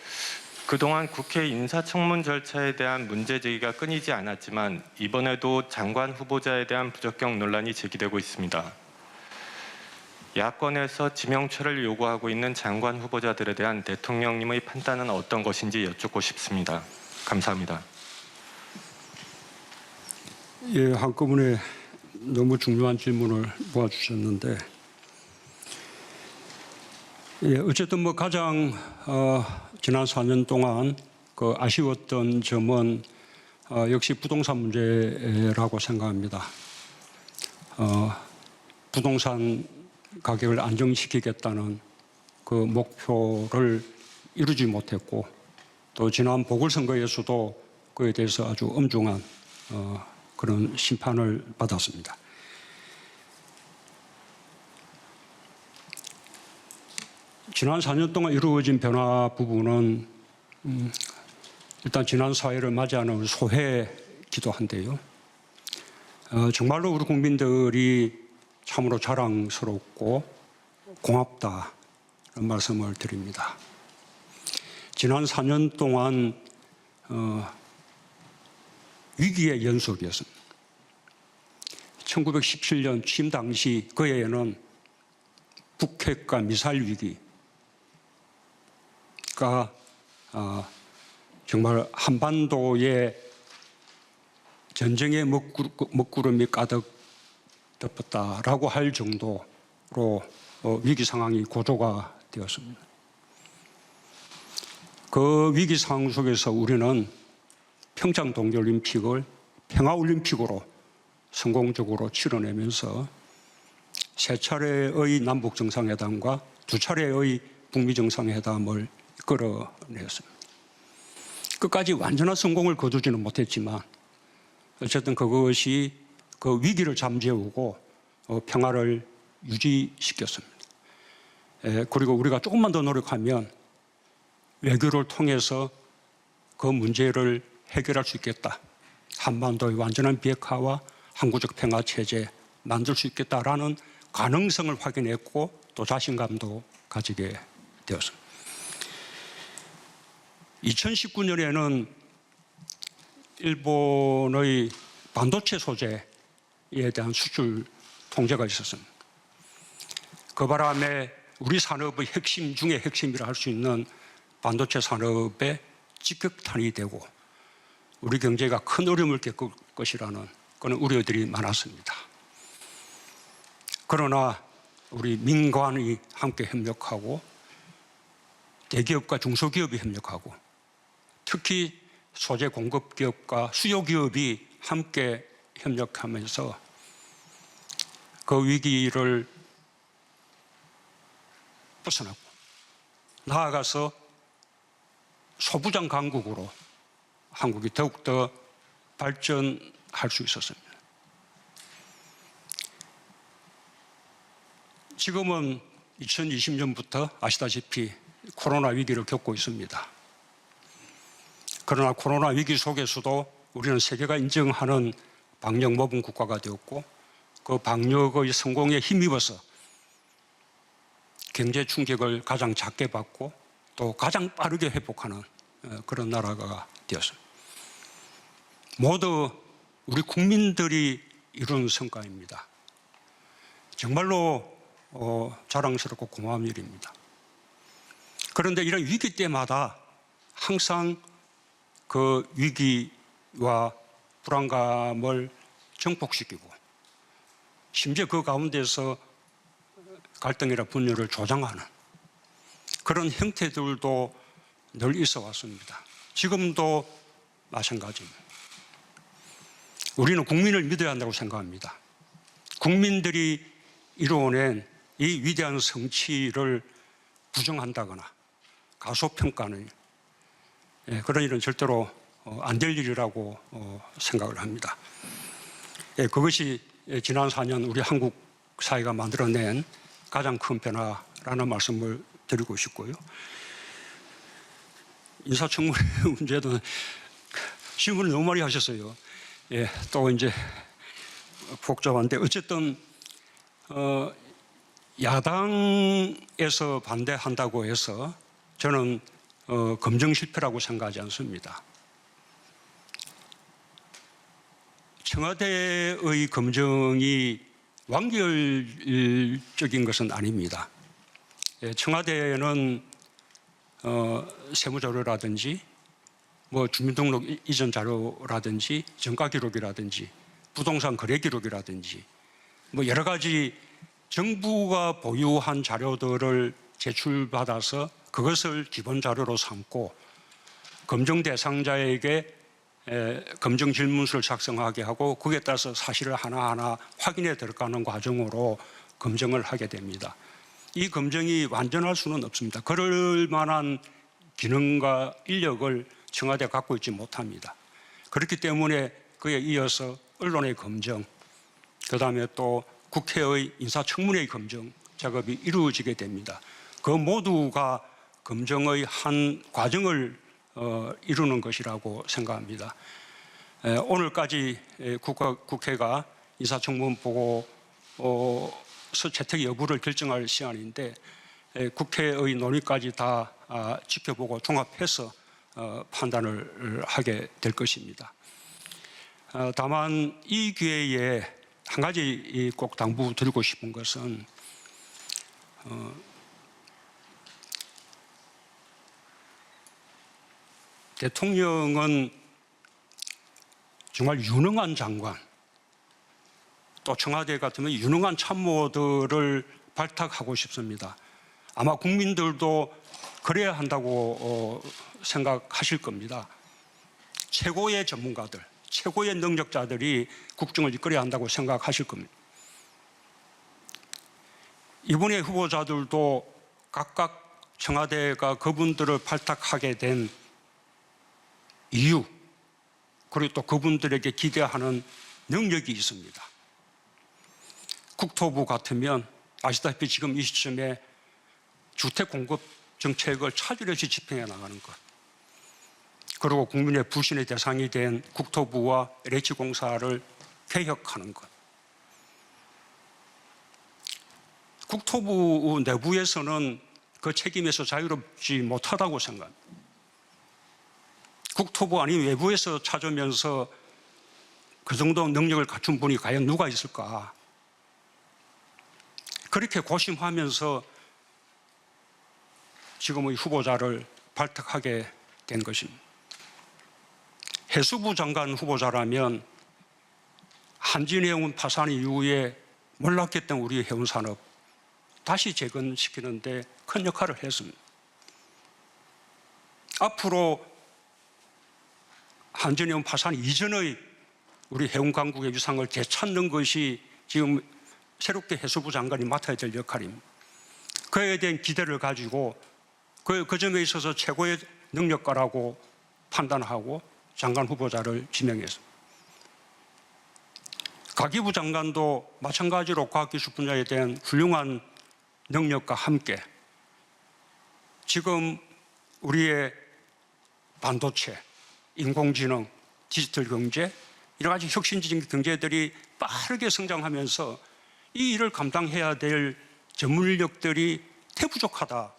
그동안 국회 인사청문 절차에 대한 문제 제기가 끊이지 않았지만 이번에도 장관 후보자에 대한 부적격 논란이 제기되고 있습니다. 야권에서 지명처를 요구하고 있는 장관 후보자들에 대한 대통령님의 판단은 어떤 것인지 여쭙고 싶습니다. 감사합니다. 예, 한꺼번에 너무 중요한 질문을 모아주셨는데, 예, 어쨌든 가장 지난 4년 동안 그 아쉬웠던 점은 역시 부동산 문제라고 생각합니다. 부동산 가격을 안정시키겠다는 그 목표를 이루지 못했고, 또 지난 보궐선거에서도 그에 대해서 아주 엄중한 그런 심판을 받았습니다. 지난 4년 동안 이루어진 변화 부분은 일단 지난 사회를 맞이하는 소회기도 한데요. 정말로 우리 국민들이 참으로 자랑스럽고 고맙다는 말씀을 드립니다. 지난 4년 동안 위기의 연속이었습니다. 1917년 취임 당시 그 해에는 북핵과 미사일 위기가 정말 한반도에 전쟁의 먹구름이 가득 덮었다라고 할 정도로 위기 상황이 고조가 되었습니다. 그 위기 상황 속에서 우리는 평창 동계올림픽을 평화올림픽으로 성공적으로 치러내면서 3차례의 남북정상회담과 2차례의 북미정상회담을 이끌어냈습니다. 끝까지 완전한 성공을 거두지는 못했지만 어쨌든 그것이 그 위기를 잠재우고 평화를 유지시켰습니다. 그리고 우리가 조금만 더 노력하면 외교를 통해서 그 문제를 해결할 수 있겠다. 한반도의 완전한 비핵화와 항구적 평화 체제 만들 수 있겠다라는 가능성을 확인했고 또 자신감도 가지게 되었습니다. 2019년에는 일본의 반도체 소재에 대한 수출 통제가 있었습니다. 그 바람에 우리 산업의 핵심 중의 핵심이라 할 수 있는 반도체 산업에 직격탄이 되고 우리 경제가 큰 어려움을 겪을 것이라는 그런 우려들이 많았습니다. 그러나 우리 민관이 함께 협력하고 대기업과 중소기업이 협력하고 특히 소재 공급 기업과 수요 기업이 함께 협력하면서 그 위기를 벗어났고 나아가서 소부장 강국으로 한국이 더욱더 발전할 수 있었습니다. 지금은 2020년부터 아시다시피 코로나 위기를 겪고 있습니다. 그러나 코로나 위기 속에서도 우리는 세계가 인정하는 방역 모범 국가가 되었고 그 방역의 성공에 힘입어서 경제 충격을 가장 작게 받고 또 가장 빠르게 회복하는 그런 나라가 되었습니다. 모두 우리 국민들이 이룬 성과입니다. 정말로 자랑스럽고 고마운 일입니다. 그런데 이런 위기 때마다 항상 그 위기와 불안감을 증폭시키고 심지어 그 가운데서 갈등이나 분열을 조장하는 그런 형태들도 늘 있어 왔습니다. 지금도 마찬가지입니다. 우리는 국민을 믿어야 한다고 생각합니다. 국민들이 이루어낸 이 위대한 성취를 부정한다거나 가소평가는 그런 일은 절대로 안 될 일이라고 생각을 합니다. 그것이 지난 4년 우리 한국 사회가 만들어낸 가장 큰 변화라는 말씀을 드리고 싶고요. 인사청문회 문제도 질문을 너무 많이 하셨어요. 또 이제 복잡한데 어쨌든 야당에서 반대한다고 해서 저는 검증 실패라고 생각하지 않습니다. 청와대의 검증이 완결적인 것은 아닙니다. 청와대는 세무자료라든지 뭐 주민등록 이전 자료라든지 정가 기록이라든지 부동산 거래 기록이라든지 뭐 여러 가지 정부가 보유한 자료들을 제출받아서 그것을 기본 자료로 삼고 검증 대상자에게 검증 질문서를 작성하게 하고 거기에 따라서 사실을 하나하나 확인해 들어가는 과정으로 검증을 하게 됩니다. 이 검증이 완전할 수는 없습니다. 그럴 만한 기능과 인력을 청와대가 갖고 있지 못합니다. 그렇기 때문에 그에 이어서 언론의 검증, 그다음에 또 국회의 인사청문회의 검증 작업이 이루어지게 됩니다. 그 모두가 검증의 한 과정을 이루는 것이라고 생각합니다. 오늘까지 국회가 인사청문 보고서 채택 여부를 결정할 시간인데 국회의 논의까지 다 지켜보고 종합해서 판단을 하게 될 것입니다. 다만 이 기회에 한 가지 꼭 당부드리고 싶은 것은 대통령은 정말 유능한 장관, 또 청와대 같으면 유능한 참모들을 발탁하고 싶습니다. 아마 국민들도 그래야 한다고 생각하실 겁니다. 최고의 전문가들, 최고의 능력자들이 국정을 이끌어야 한다고 생각하실 겁니다. 이번에 후보자들도 각각 청와대가 그분들을 발탁하게 된 이유, 그리고 또 그분들에게 기대하는 능력이 있습니다. 국토부 같으면 아시다시피 지금 이 시점에 주택 공급 정책을 차질없이 집행해 나가는 것, 그리고 국민의 불신의 대상이 된 국토부와 LH공사를 개혁하는 것. 국토부 내부에서는 그 책임에서 자유롭지 못하다고 생각합니다. 국토부 아닌 외부에서 찾으면서 그 정도 능력을 갖춘 분이 과연 누가 있을까? 그렇게 고심하면서 지금의 후보자를 발탁하게 된 것입니다. 해수부 장관 후보자라면 한진해운 파산 이후에 몰락했던 우리 해운산업 다시 재건시키는 데 큰 역할을 했습니다. 앞으로 한진해운 파산 이전의 우리 해운 강국의 위상을 되찾는 것이 지금 새롭게 해수부 장관이 맡아야 될 역할입니다. 그에 대한 기대를 가지고 그 점에 있어서 최고의 능력가라고 판단하고 장관 후보자를 지명했습니다. 가기부 장관도 마찬가지로 과학기술 분야에 대한 훌륭한 능력과 함께 지금 우리의 반도체, 인공지능, 디지털 경제, 여러 가지 혁신적인 경제들이 빠르게 성장하면서 이 일을 감당해야 될 전문 인력들이 대부족하다.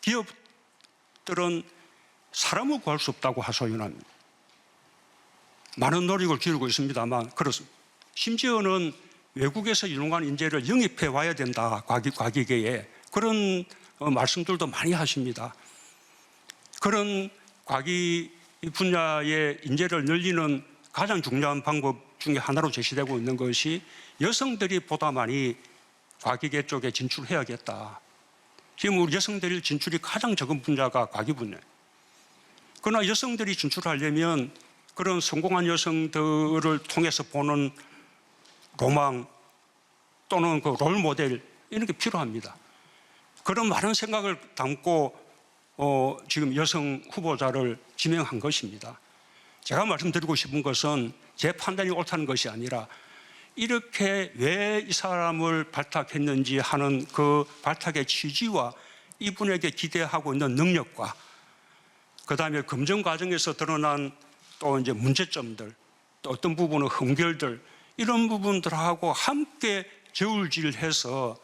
기업들은 사람을 구할 수 없다고 하소연합니다. 많은 노력을 기울이고 있습니다만 그렇습니다. 심지어는 외국에서 유능한 인재를 영입해 와야 된다. 과기계에 그런 말씀들도 많이 하십니다. 그런 과기 분야의 인재를 늘리는 가장 중요한 방법 중에 하나로 제시되고 있는 것이 여성들이 보다 많이 과기계 쪽에 진출해야겠다. 지금 우리 여성들 진출이 가장 적은 분야가 과기 분야예요. 그러나 여성들이 진출하려면 그런 성공한 여성들을 통해서 보는 로망 또는 그 롤 모델 이런 게 필요합니다. 그런 많은 생각을 담고 지금 여성 후보자를 지명한 것입니다. 제가 말씀드리고 싶은 것은 제 판단이 옳다는 것이 아니라 이렇게 왜 이 사람을 발탁했는지 하는 그 발탁의 취지와 이분에게 기대하고 있는 능력과 그다음에 검증 과정에서 드러난 또 이제 문제점들 또 어떤 부분은 흠결들 이런 부분들하고 함께 저울질해서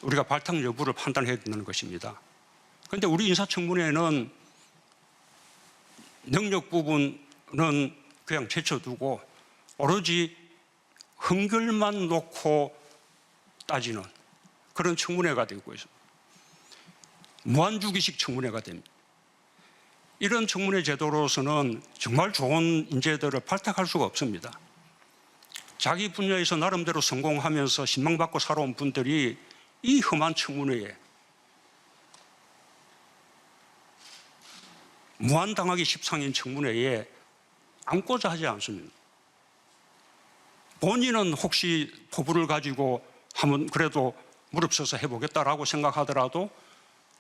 우리가 발탁 여부를 판단해야 된다는 것입니다. 그런데 우리 인사청문회는 능력 부분은 그냥 제쳐두고 오로지 흠결만 놓고 따지는 그런 청문회가 되고 있습니다. 무한주기식 청문회가 됩니다. 이런 청문회 제도로서는 정말 좋은 인재들을 발탁할 수가 없습니다. 자기 분야에서 나름대로 성공하면서 신망받고 살아온 분들이 이 험한 청문회에 무한당하기 십상인 청문회에 앉고자 하지 않습니다. 본인은 혹시 포부를 가지고 한번 그래도 무릎서서 해보겠다라고 생각하더라도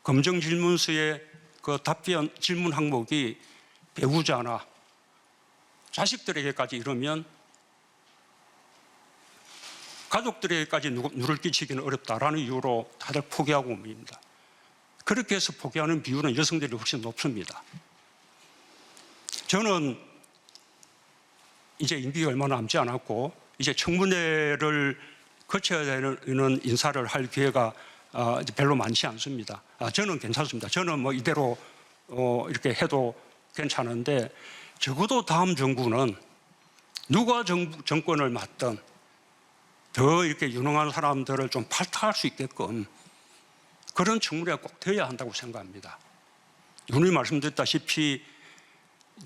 검증 질문서의 그 답변 질문 항목이 배우자나 자식들에게까지 이러면 가족들에게까지 누를 끼치기는 어렵다라는 이유로 다들 포기하고 옵니다. 그렇게 해서 포기하는 비율은 여성들이 훨씬 높습니다. 저는 이제 임기가 얼마 남지 않았고 이제 청문회를 거쳐야 되는 인사를 할 기회가 별로 많지 않습니다. 저는 괜찮습니다. 저는 뭐 이대로 이렇게 해도 괜찮은데 적어도 다음 정부는 누가 정권을 맡든 더 이렇게 유능한 사람들을 좀 발탁할 수 있게끔 그런 청문회가 꼭 되어야 한다고 생각합니다. 누누이 말씀드렸다시피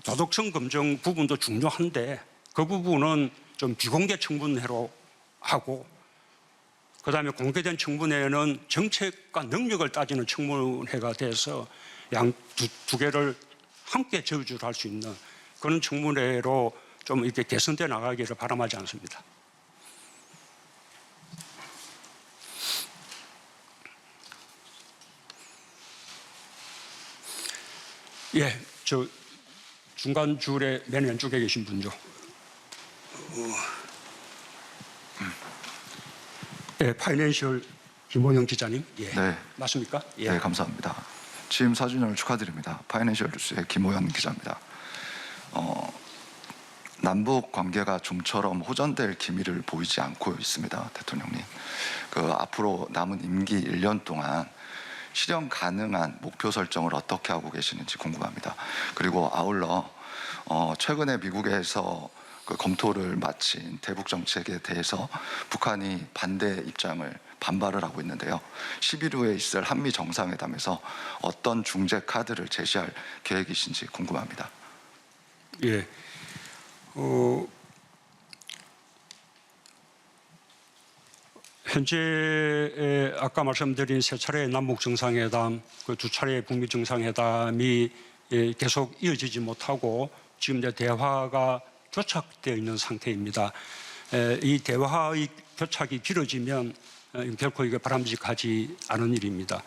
도덕성 검증 부분도 중요한데 그 부분은 좀 비공개 청문회로 하고 그다음에 공개된 청문회는 정책과 능력을 따지는 청문회가 돼서 양 두 개를 함께 저주할 수 있는 그런 청문회로 좀 이렇게 개선돼 나가기를 바람하지 않습니다. 예, 저 중간 줄에 맨 왼쪽에 계신 분죠. 예, 파이낸셜 김원영 기자님. 예, 네. 맞습니까? 예. 네, 감사합니다. 취임 4주년을 축하드립니다. 파이낸셜 뉴스의 김호연 기자입니다. 남북 관계가 좀처럼 호전될 기미를 보이지 않고 있습니다, 대통령님. 앞으로 남은 임기 1년 동안 실현 가능한 목표 설정을 어떻게 하고 계시는지 궁금합니다. 그리고 아울러 최근에 미국에서 검토를 마친 대북 정책에 대해서 북한이 반대 입장을 반발을 하고 있는데요. 11일 후에 있을 한미 정상회담에서 어떤 중재 카드를 제시할 계획이신지 궁금합니다. 예. 현재 아까 말씀드린 세 차례의 남북 정상회담, 그 두 차례의 북미 정상회담이 계속 이어지지 못하고 지금 이제 대화가 교착되어 있는 상태입니다. 이 대화의 교착이 길어지면 결코 이게 바람직하지 않은 일입니다.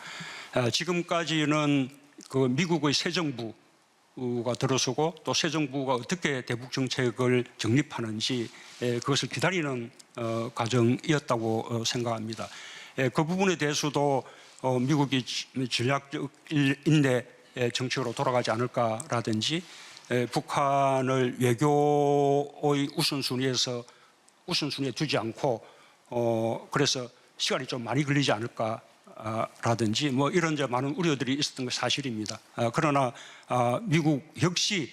지금까지는 그 미국의 새 정부가 들어서고 또 새 정부가 어떻게 대북 정책을 정립하는지 그것을 기다리는 과정이었다고 생각합니다. 그 부분에 대해서도 미국이 전략적 인내 정책으로 돌아가지 않을까라든지 북한을 외교의 우선순위에 두지 않고 그래서 시간이 좀 많이 걸리지 않을까라든지 뭐 이런 많은 우려들이 있었던 게 사실입니다. 그러나 미국 역시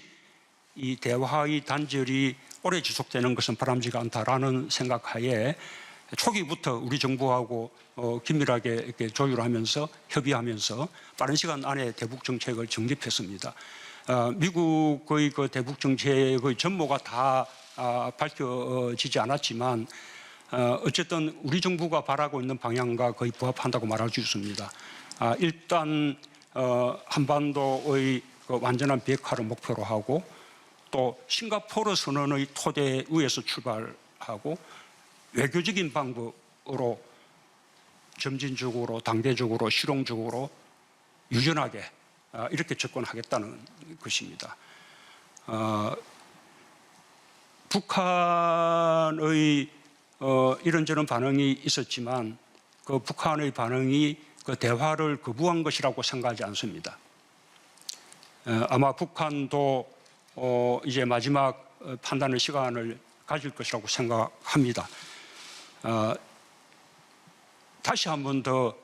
이 대화의 단절이 오래 지속되는 것은 바람직하지 않다라는 생각하에 초기부터 우리 정부하고 긴밀하게 이렇게 조율하면서 협의하면서 빠른 시간 안에 대북 정책을 정립했습니다. 미국의 그 대북 정책의 전모가 다 밝혀지지 않았지만 어쨌든 우리 정부가 바라고 있는 방향과 거의 부합한다고 말할 수 있습니다. 일단 한반도의 그 완전한 비핵화를 목표로 하고 또 싱가포르 선언의 토대 위에서 출발하고 외교적인 방법으로 점진적으로 단계적으로 실용적으로 유연하게 이렇게 접근하겠다는 것입니다. 북한의 이런저런 반응이 있었지만 그 북한의 반응이 그 대화를 거부한 것이라고 생각하지 않습니다. 아마 북한도 이제 마지막 판단의 시간을 가질 것이라고 생각합니다. 다시 한 번 더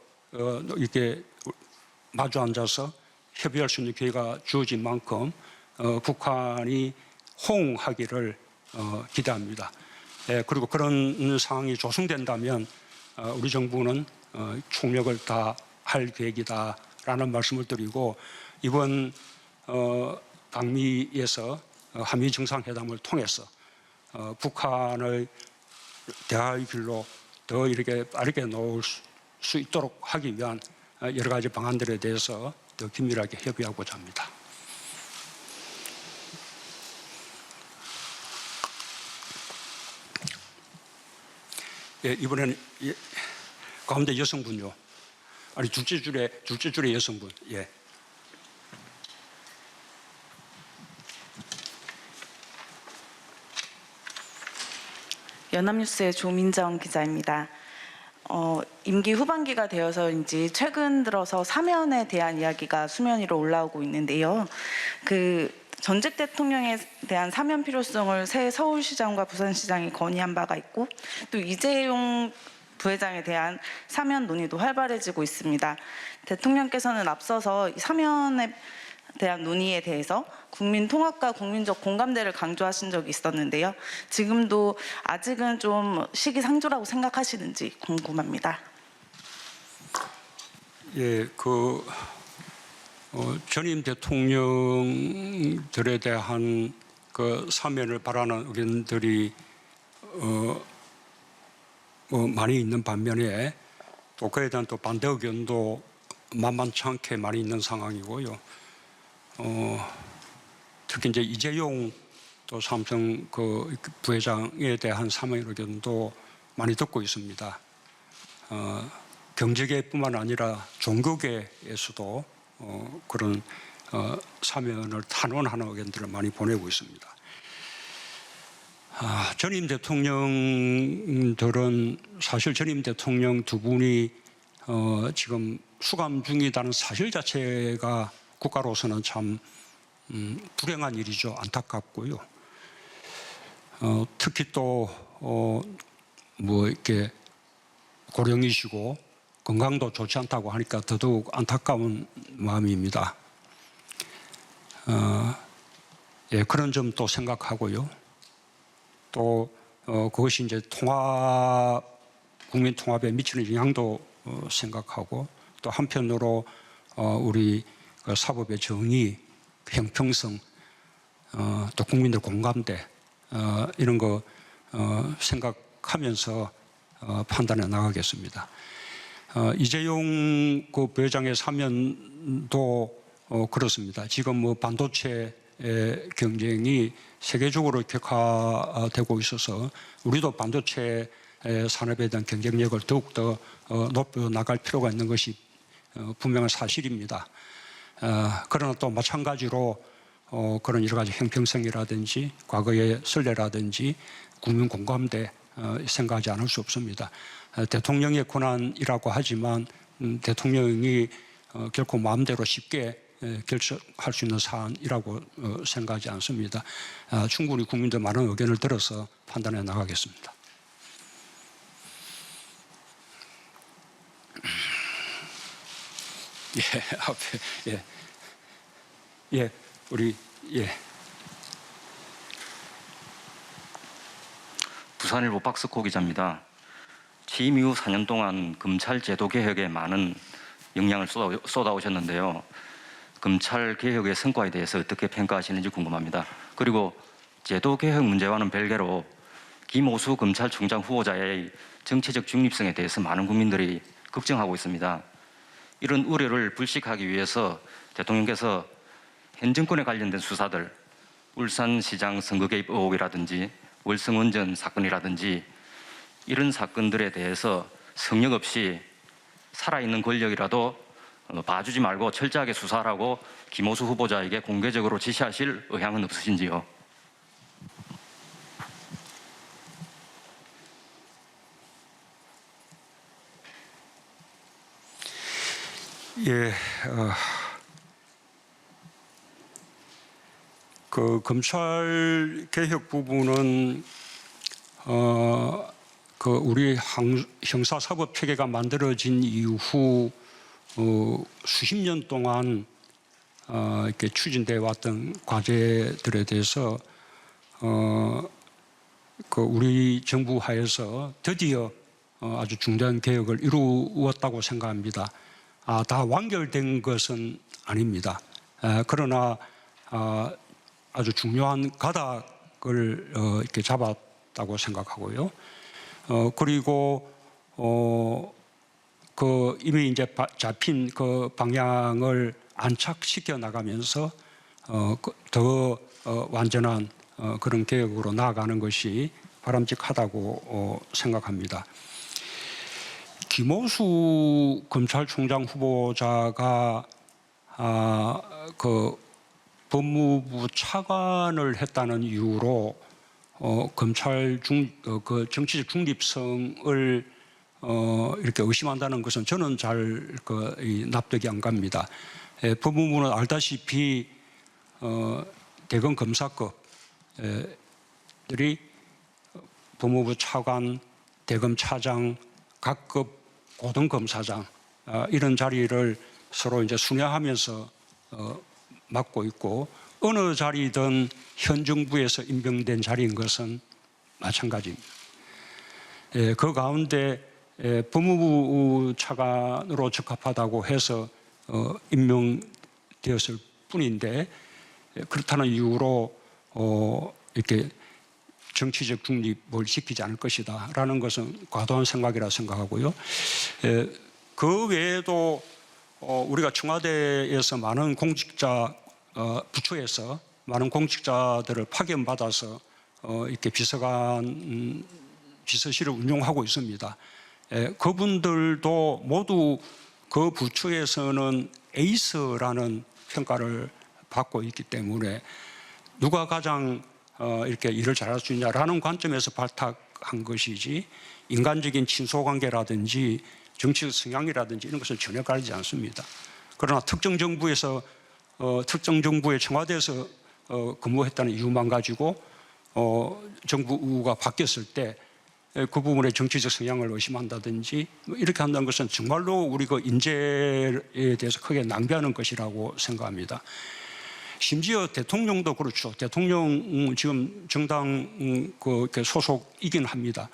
이렇게 마주 앉아서 협의할 수 있는 기회가 주어진 만큼 북한이 호응하기를 기대합니다. 그리고 그런 상황이 조성된다면 우리 정부는 총력을 다할 계획이다라는 말씀을 드리고 이번 방미에서 한미 정상회담을 통해서 북한의 대화의 길로 더 이렇게 빠르게 놓을 수 있도록 하기 위한 여러 가지 방안들에 대해서 더 긴밀하게 협의하고자 합니다. 예, 이번에는 가운데 여성분요. 아니 둘째 줄에 여성분. 예. 연합뉴스의 조민정 기자입니다. 임기 후반기가 되어서인지 최근 들어서 사면에 대한 이야기가 수면 위로 올라오고 있는데요. 그 전직 대통령에 대한 사면 필요성을 새 서울시장과 부산시장이 건의한 바가 있고 또 이재용 부회장에 대한 사면 논의도 활발해지고 있습니다. 대통령께서는 앞서서 사면에 대한 논의에 대해서 국민 통합과 국민적 공감대를 강조하신 적이 있었는데요. 지금도 아직은 좀 시기상조라고 생각하시는지 궁금합니다. 예, 전임 대통령들에 대한 그 사면을 바라는 의견들이 많이 있는 반면에 또 그에 대한 또 반대 의견도 만만치 않게 많이 있는 상황이고요. 특히 이제 이재용 또 삼성 그 부회장에 대한 사면 의견도 많이 듣고 있습니다. 경제계뿐만 아니라 종교계에서도 그런 사면을 탄원하는 의견들을 많이 보내고 있습니다. 전임 대통령들은 사실 전임 대통령 두 분이 지금 수감 중이라는 사실 자체가 국가로서는 참 불행한 일이죠. 안타깝고요. 특히 또 이렇게 고령이시고 건강도 좋지 않다고 하니까 더더욱 안타까운 마음입니다. 예, 그런 점도 생각하고요. 또 그것이 이제 국민 통합에 미치는 영향도 생각하고 또 한편으로 우리 사법의 정의, 형평성, 또 국민들 공감대 이런 거 생각하면서 판단해 나가겠습니다. 이재용 그 부회장의 사면도 그렇습니다. 지금 반도체 경쟁이 세계적으로 격화되고 있어서 우리도 반도체 산업에 대한 경쟁력을 더욱더 높여 나갈 필요가 있는 것이 분명한 사실입니다. 그러나 또 마찬가지로 그런 여러 가지 형평성이라든지 과거의 선례라든지 국민 공감대 생각하지 않을 수 없습니다. 대통령의 권한이라고 하지만 대통령이 결코 마음대로 쉽게 결정할 수 있는 사안이라고 생각하지 않습니다. 충분히 국민들 많은 의견을 들어서 판단해 나가겠습니다. 예, 앞에 우리 부산일보 박스코 기자입니다. 취임 이후 4년 동안 검찰 제도 개혁에 많은 영향을 쏟아오셨는데요. 검찰 개혁의 성과에 대해서 어떻게 평가하시는지 궁금합니다. 그리고 제도 개혁 문제와는 별개로 김오수 검찰총장 후보자의 정치적 중립성에 대해서 많은 국민들이 걱정하고 있습니다. 이런 우려를 불식하기 위해서 대통령께서 현 정권에 관련된 수사들, 울산시장 선거 개입 의혹이라든지 월성원전 사건이라든지 이런 사건들에 대해서 성역 없이 살아있는 권력이라도 봐주지 말고 철저하게 수사하라고 김오수 후보자에게 공개적으로 지시하실 의향은 없으신지요? 예, 그 검찰 개혁 부분은 그 우리 형사사법 체계가 만들어진 이후 수십 년 동안 이렇게 추진돼 왔던 과제들에 대해서 그 우리 정부 하에서 드디어 아주 중대한 개혁을 이루었다고 생각합니다. 다 완결된 것은 아닙니다. 그러나 아주 중요한 가닥을 이렇게 잡았다고 생각하고요. 그리고 그 이미 이제 잡힌 그 방향을 안착시켜 나가면서 더 완전한 그런 개혁으로 나아가는 것이 바람직하다고 생각합니다. 김오수 검찰총장 후보자가 그 법무부 차관을 했다는 이유로 검찰 그 정치적 중립성을 이렇게 의심한다는 것은 저는 잘 납득이 안 갑니다. 법무부는 알다시피 대검 검사급들이 법무부 차관, 대검 차장, 각급 고등검사장 이런 자리를 서로 이제 순회하면서 맡고 있고 어느 자리든 현 정부에서 임명된 자리인 것은 마찬가지입니다. 그 가운데 법무부 차관으로 적합하다고 해서 임명되었을 뿐인데 그렇다는 이유로 이렇게 정치적 중립을 지키지 않을 것이다라는 것은 과도한 생각이라 생각하고요. 그 외에도 우리가 청와대에서 많은 공직자 부처에서 많은 공직자들을 파견받아서 이렇게 비서실을 운영하고 있습니다. 그분들도 모두 그 부처에서는 에이스라는 평가를 받고 있기 때문에 누가 가장 이렇게 일을 잘할 수 있냐라는 관점에서 발탁한 것이지 인간적인 친소관계라든지 정치적 성향이라든지 이런 것은 전혀 가리지 않습니다. 그러나 특정 정부의 청와대에서 근무했다는 이유만 가지고 정부가 바뀌었을 때 그 부분의 정치적 성향을 의심한다든지 이렇게 한다는 것은 정말로 우리 그 인재에 대해서 크게 낭비하는 것이라고 생각합니다. 심지어 대통령도 그렇죠. 대통령 지금 정당 소속이긴 합니다.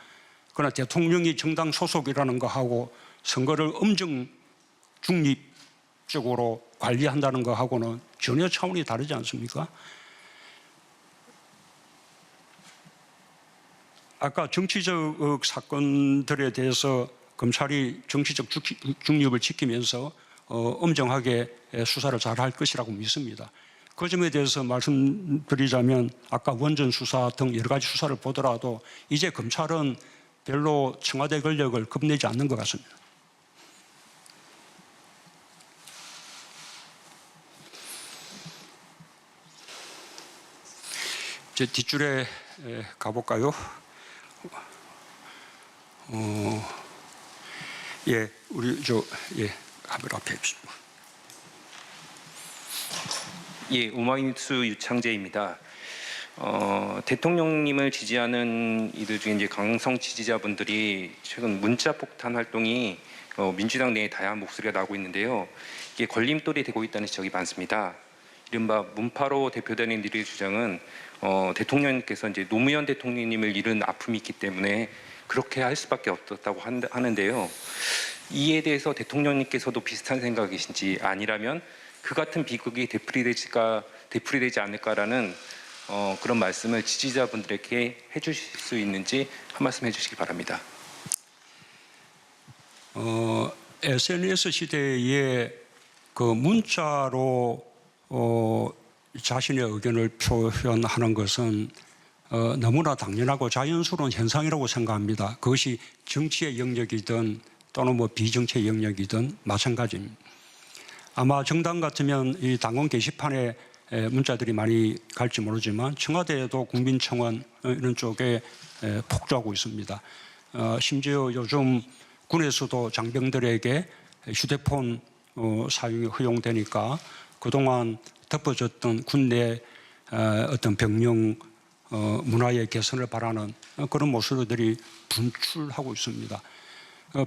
그러나 대통령이 정당 소속이라는 거하고 선거를 엄정 중립적으로 관리한다는 거하고는 전혀 차원이 다르지 않습니까? 아까 정치적 사건들에 대해서 검찰이 정치적 중립을 지키면서 엄정하게 수사를 잘할 것이라고 믿습니다. 그 점에 대해서 말씀드리자면 아까 원전 수사 등 여러 가지 수사를 보더라도 이제 검찰은 별로 청와대 권력을 겁내지 않는 것 같습니다. 이제 뒷줄에 가볼까요? 우리 카메라 앞에 있습니다. 예, 오마이뉴스 유창재입니다. 대통령님을 지지하는 이들 중에 이제 강성 지지자분들이 최근 문자 폭탄 활동이 민주당 내에 다양한 목소리가 나오고 있는데요. 이게 걸림돌이 되고 있다는 지적이 많습니다. 이른바 문파로 대표되는 이들의 주장은 대통령님께서 이제 노무현 대통령님을 잃은 아픔이 있기 때문에 그렇게 할 수밖에 없었다고 하는데요. 이에 대해서 대통령님께서도 비슷한 생각이신지, 아니라면 그 같은 비극이 되풀이되지 않을까라는 그런 말씀을 지지자분들에게 해주실 수 있는지 한 말씀 해주시기 바랍니다. SNS 시대에 그 문자로 자신의 의견을 표현하는 것은 너무나 당연하고 자연스러운 현상이라고 생각합니다. 그것이 정치의 영역이든 또는 뭐 비정치의 영역이든 마찬가지입니다. 아마 정당 같으면 이 당원 게시판에 문자들이 많이 갈지 모르지만 청와대에도 국민청원 이런 쪽에 폭주하고 있습니다. 심지어 요즘 군에서도 장병들에게 휴대폰 사용이 허용되니까 그동안 덮어졌던 군내 어떤 병영 문화의 개선을 바라는 그런 모습들이 분출하고 있습니다.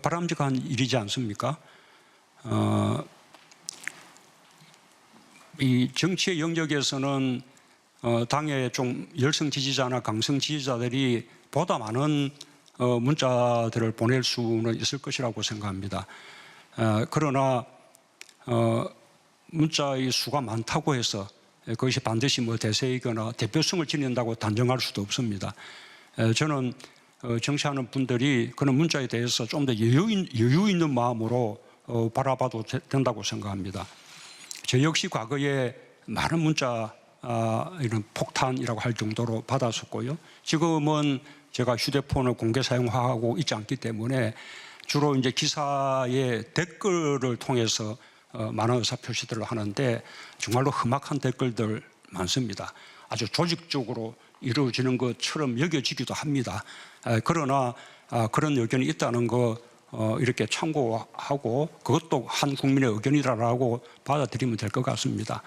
바람직한 일이지 않습니까? 이 정치의 영역에서는 당의 좀 열성 지지자나 강성 지지자들이 보다 많은 문자들을 보낼 수는 있을 것이라고 생각합니다. 그러나 문자의 수가 많다고 해서 그것이 반드시 뭐 대세이거나 대표성을 지닌다고 단정할 수도 없습니다. 저는 정치하는 분들이 그런 문자에 대해서 좀 더 여유 있는 마음으로 바라봐도 된다고 생각합니다. 저 역시 과거에 많은 문자 이런 폭탄이라고 할 정도로 받았었고요. 지금은 제가 휴대폰을 공개 사용하고 있지 않기 때문에 주로 이제 기사의 댓글을 통해서 많은 의사 표시들을 하는데 정말로 험악한 댓글들 많습니다. 아주 조직적으로 이루어지는 것처럼 여겨지기도 합니다. 그러나 그런 의견이 있다는 거 이렇게 참고하고 그것도 한 국민의 의견이라고 받아들이면 될 것 같습니다.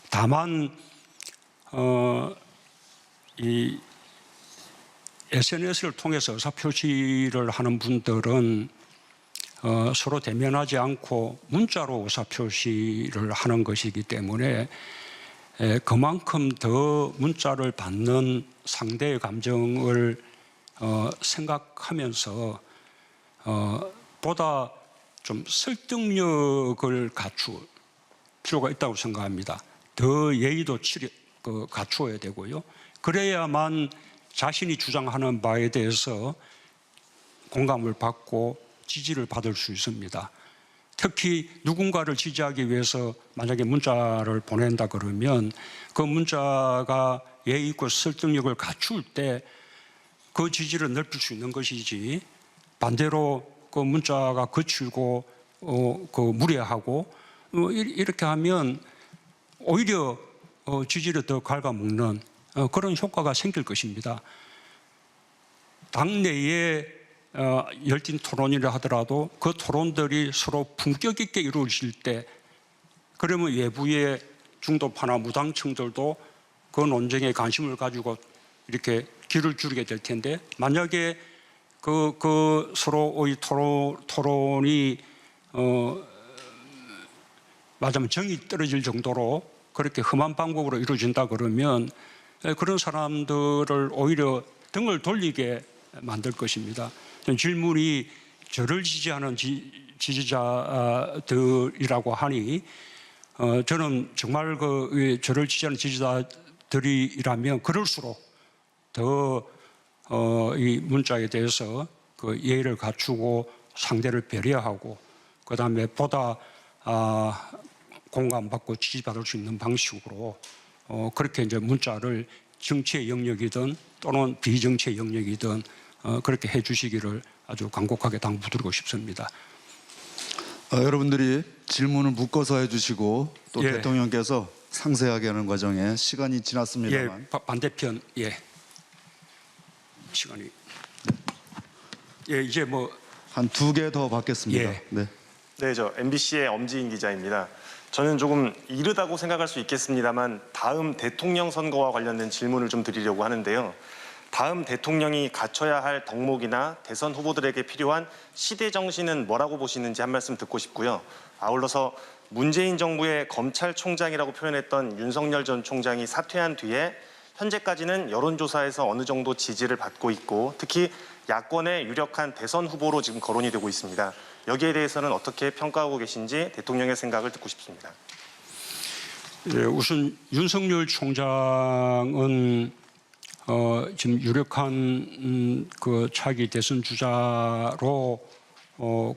다만 이 SNS를 통해서 의사표시를 하는 분들은 서로 대면하지 않고 문자로 의사표시를 하는 것이기 때문에 그만큼 더 문자를 받는 상대의 감정을 생각하면서 보다 좀 설득력을 갖출 필요가 있다고 생각합니다. 더 예의도 갖추어야 되고요. 그래야만 자신이 주장하는 바에 대해서 공감을 받고 지지를 받을 수 있습니다. 특히 누군가를 지지하기 위해서 만약에 문자를 보낸다 그러면 그 문자가 예의 있고 설득력을 갖출 때 그 지지를 넓힐 수 있는 것이지, 반대로 그 문자가 거칠고 그 무례하고 이렇게 하면 오히려 지지를 더 갉아먹는 그런 효과가 생길 것입니다. 당내에 열띤 토론이라 하더라도 그 토론들이 서로 품격 있게 이루어질 때, 그러면 외부의 중도파나 무당층들도 그 논쟁에 관심을 가지고 이렇게 귀를 기울이게 될 텐데, 만약에 그 서로의 토론이 말하자면 정이 떨어질 정도로 그렇게 험한 방법으로 이루어진다 그러면 그런 사람들을 오히려 등을 돌리게 만들 것입니다. 질문이 저를 지지하는 지지자들이라고 하니 저는 정말 저를 지지하는 지지자들이라면 그럴수록 더 이 문자에 대해서 그 예의를 갖추고 상대를 배려하고 그다음에 보다 공감받고 지지받을 수 있는 방식으로 그렇게 이제 문자를 정치의 영역이든 또는 비정치의 영역이든 그렇게 해주시기를 아주 간곡하게 당부드리고 싶습니다. 여러분들이 질문을 묶어서 해주시고 또 예. 대통령께서 상세하게 하는 과정에 시간이 지났습니다만 반대편 시간이 이제 뭐 한 2개 더 받겠습니다. 예. 네. 네, 저 MBC의 엄지인 기자입니다. 저는 조금 이르다고 생각할 수 있겠습니다만 다음 대통령 선거와 관련된 질문을 좀 드리려고 하는데요. 다음 대통령이 갖춰야 할 덕목이나 대선 후보들에게 필요한 시대 정신은 뭐라고 보시는지 한 말씀 듣고 싶고요. 아울러서 문재인 정부의 검찰총장이라고 표현했던 윤석열 전 총장이 사퇴한 뒤에 현재까지는 여론조사에서 어느 정도 지지를 받고 있고 특히 야권의 유력한 대선 후보로 지금 거론이 되고 있습니다. 여기에 대해서는 어떻게 평가하고 계신지 대통령의 생각을 듣고 싶습니다. 예, 우선 윤석열 총장은 지금 유력한 그 차기 대선 주자로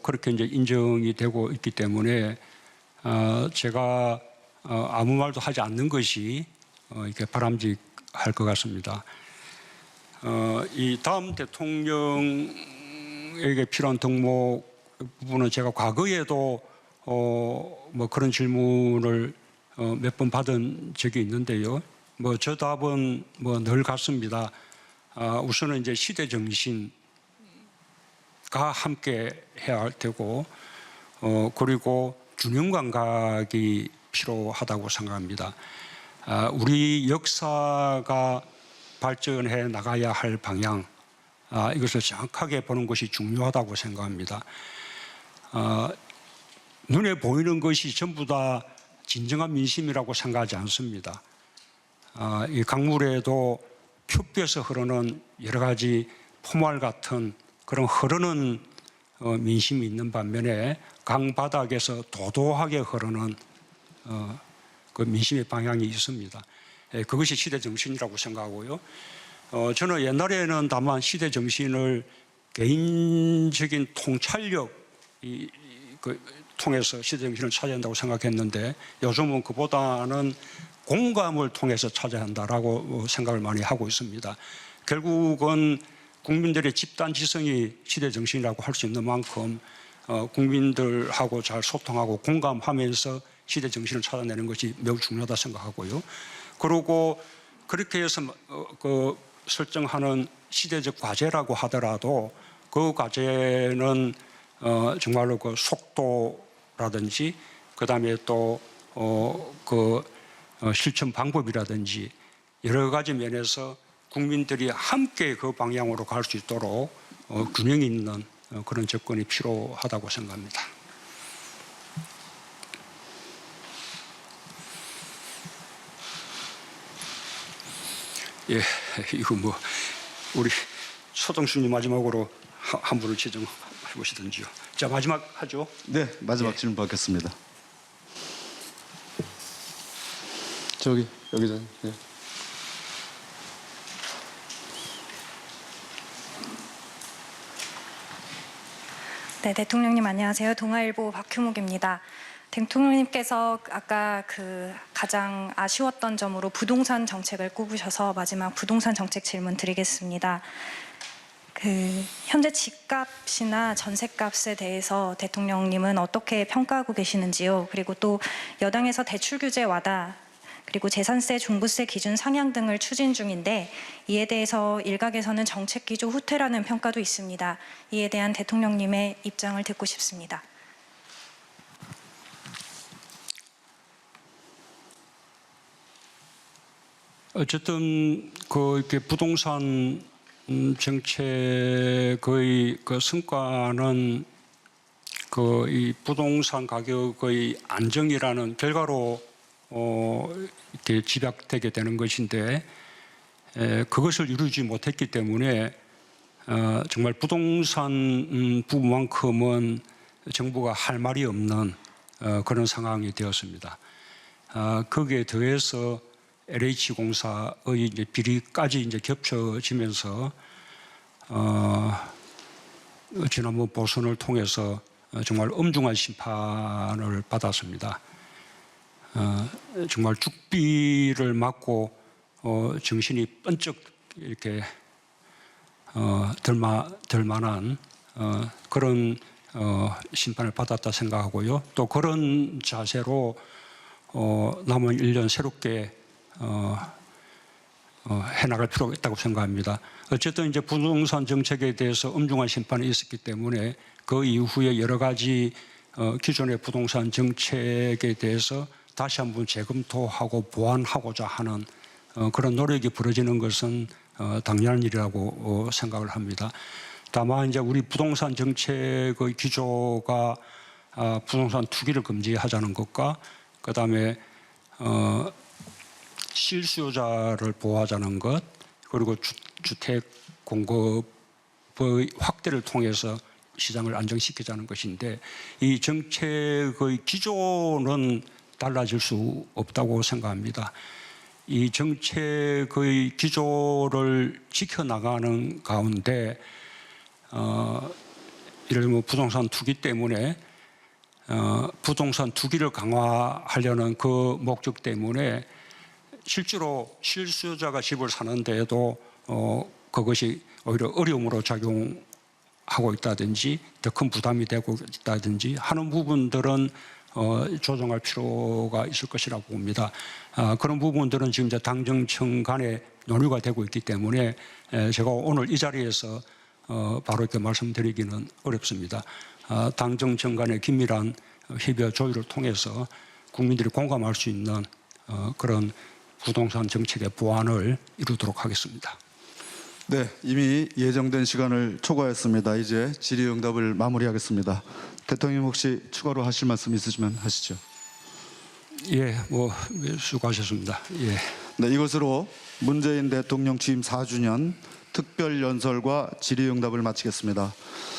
그렇게 이제 인정이 되고 있기 때문에 제가 아무 말도 하지 않는 것이 이렇게 바람직할 것 같습니다. 이 다음 대통령에게 필요한 덕목 부분은 제가 과거에도 뭐 그런 질문을 몇 번 받은 적이 있는데요. 뭐 저 답은 뭐 늘 같습니다. 우선은 이제 시대 정신과 함께 해야 할 테고, 그리고 균형 감각이 필요하다고 생각합니다. 우리 역사가 발전해 나가야 할 방향, 이것을 정확하게 보는 것이 중요하다고 생각합니다. 눈에 보이는 것이 전부 다 진정한 민심이라고 생각하지 않습니다. 이 강물에도 큐뼈에서 흐르는 여러 가지 포말 같은 그런 흐르는 민심이 있는 반면에 강바닥에서 도도하게 흐르는 그 민심의 방향이 있습니다. 그것이 시대 정신이라고 생각하고요. 저는 옛날에는 다만 시대 정신을 개인적인 통찰력 통해서 시대 정신을 찾아야 한다고 생각했는데 요즘은 그보다는 공감을 통해서 찾아야 한다라고 생각을 많이 하고 있습니다. 결국은 국민들의 집단 지성이 시대 정신이라고 할 수 있는 만큼 국민들하고 잘 소통하고 공감하면서 시대 정신을 찾아내는 것이 매우 중요하다 생각하고요. 그리고 그렇게 해서 그 설정하는 시대적 과제라고 하더라도 그 과제는 정말로 그 속도라든지 그다음에 또 실천 방법이라든지 여러 가지 면에서 국민들이 함께 그 방향으로 갈 수 있도록 균형 있는 그런 접근이 필요하다고 생각합니다. 예, 이거 뭐 우리 소동수님 마지막으로 한 분을 지정해 보시든지요. 자, 마지막 하죠. 네, 마지막 질문 받겠습니다. 여기죠. 네. 네, 대통령님 안녕하세요. 동아일보 박효묵입니다. 대통령님께서 아까 가장 아쉬웠던 점으로 부동산 정책을 꼽으셔서 마지막 부동산 정책 질문 드리겠습니다. 현재 집값이나 전셋값에 대해서 대통령님은 어떻게 평가하고 계시는지요? 그리고 또 여당에서 대출 규제 완화 그리고 재산세, 종부세 기준 상향 등을 추진 중인데 이에 대해서 일각에서는 정책 기조 후퇴라는 평가도 있습니다. 이에 대한 대통령님의 입장을 듣고 싶습니다. 어쨌든 이렇게 부동산 정책의 그 성과는 이 부동산 가격의 안정이라는 결과로 이렇게 집약되게 되는 것인데 그것을 이루지 못했기 때문에 정말 부동산 부분만큼은 정부가 할 말이 없는 그런 상황이 되었습니다. 거기에 더해서 LH공사의 이제 비리까지 이제 겹쳐지면서 지난번 보선을 통해서 정말 엄중한 심판을 받았습니다. 정말 죽비를 맞고 정신이 번쩍 이렇게 들 만한 그런 심판을 받았다 생각하고요. 또 그런 자세로 남은 1년 새롭게 해나갈 필요가 있다고 생각합니다. 어쨌든 이제 부동산 정책에 대해서 엄중한 심판이 있었기 때문에 그 이후에 여러 가지 기존의 부동산 정책에 대해서 다시 한번 재검토하고 보완하고자 하는 그런 노력이 벌어지는 것은 당연한 일이라고 생각을 합니다. 다만 이제 우리 부동산 정책의 기조가 부동산 투기를 금지하자는 것과 그다음에 실수요자를 보호하자는 것, 그리고 주택 공급의 확대를 통해서 시장을 안정시키자는 것인데, 이 정책의 기조는 달라질 수 없다고 생각합니다. 이 정책의 기조를 지켜나가는 가운데 예를 들면 부동산 투기 때문에 부동산 투기를 강화하려는 그 목적 때문에 실제로 실수요자가 집을 사는데도 그것이 오히려 어려움으로 작용하고 있다든지 더 큰 부담이 되고 있다든지 하는 부분들은 조정할 필요가 있을 것이라고 봅니다. 그런 부분들은 지금 이제 당정청 간에 논의가 되고 있기 때문에 제가 오늘 이 자리에서 바로 이렇게 말씀드리기는 어렵습니다. 당정청 간의 긴밀한 협의 조율을 통해서 국민들이 공감할 수 있는 그런 부동산 정책의 보완을 이루도록 하겠습니다. 네, 이미 예정된 시간을 초과했습니다. 이제 질의응답을 마무리하겠습니다. 대통령 혹시 추가로 하실 말씀 있으시면 하시죠. 예, 수고하셨습니다. 예. 네, 이것으로 문재인 대통령 취임 4주년 특별연설과 질의응답을 마치겠습니다.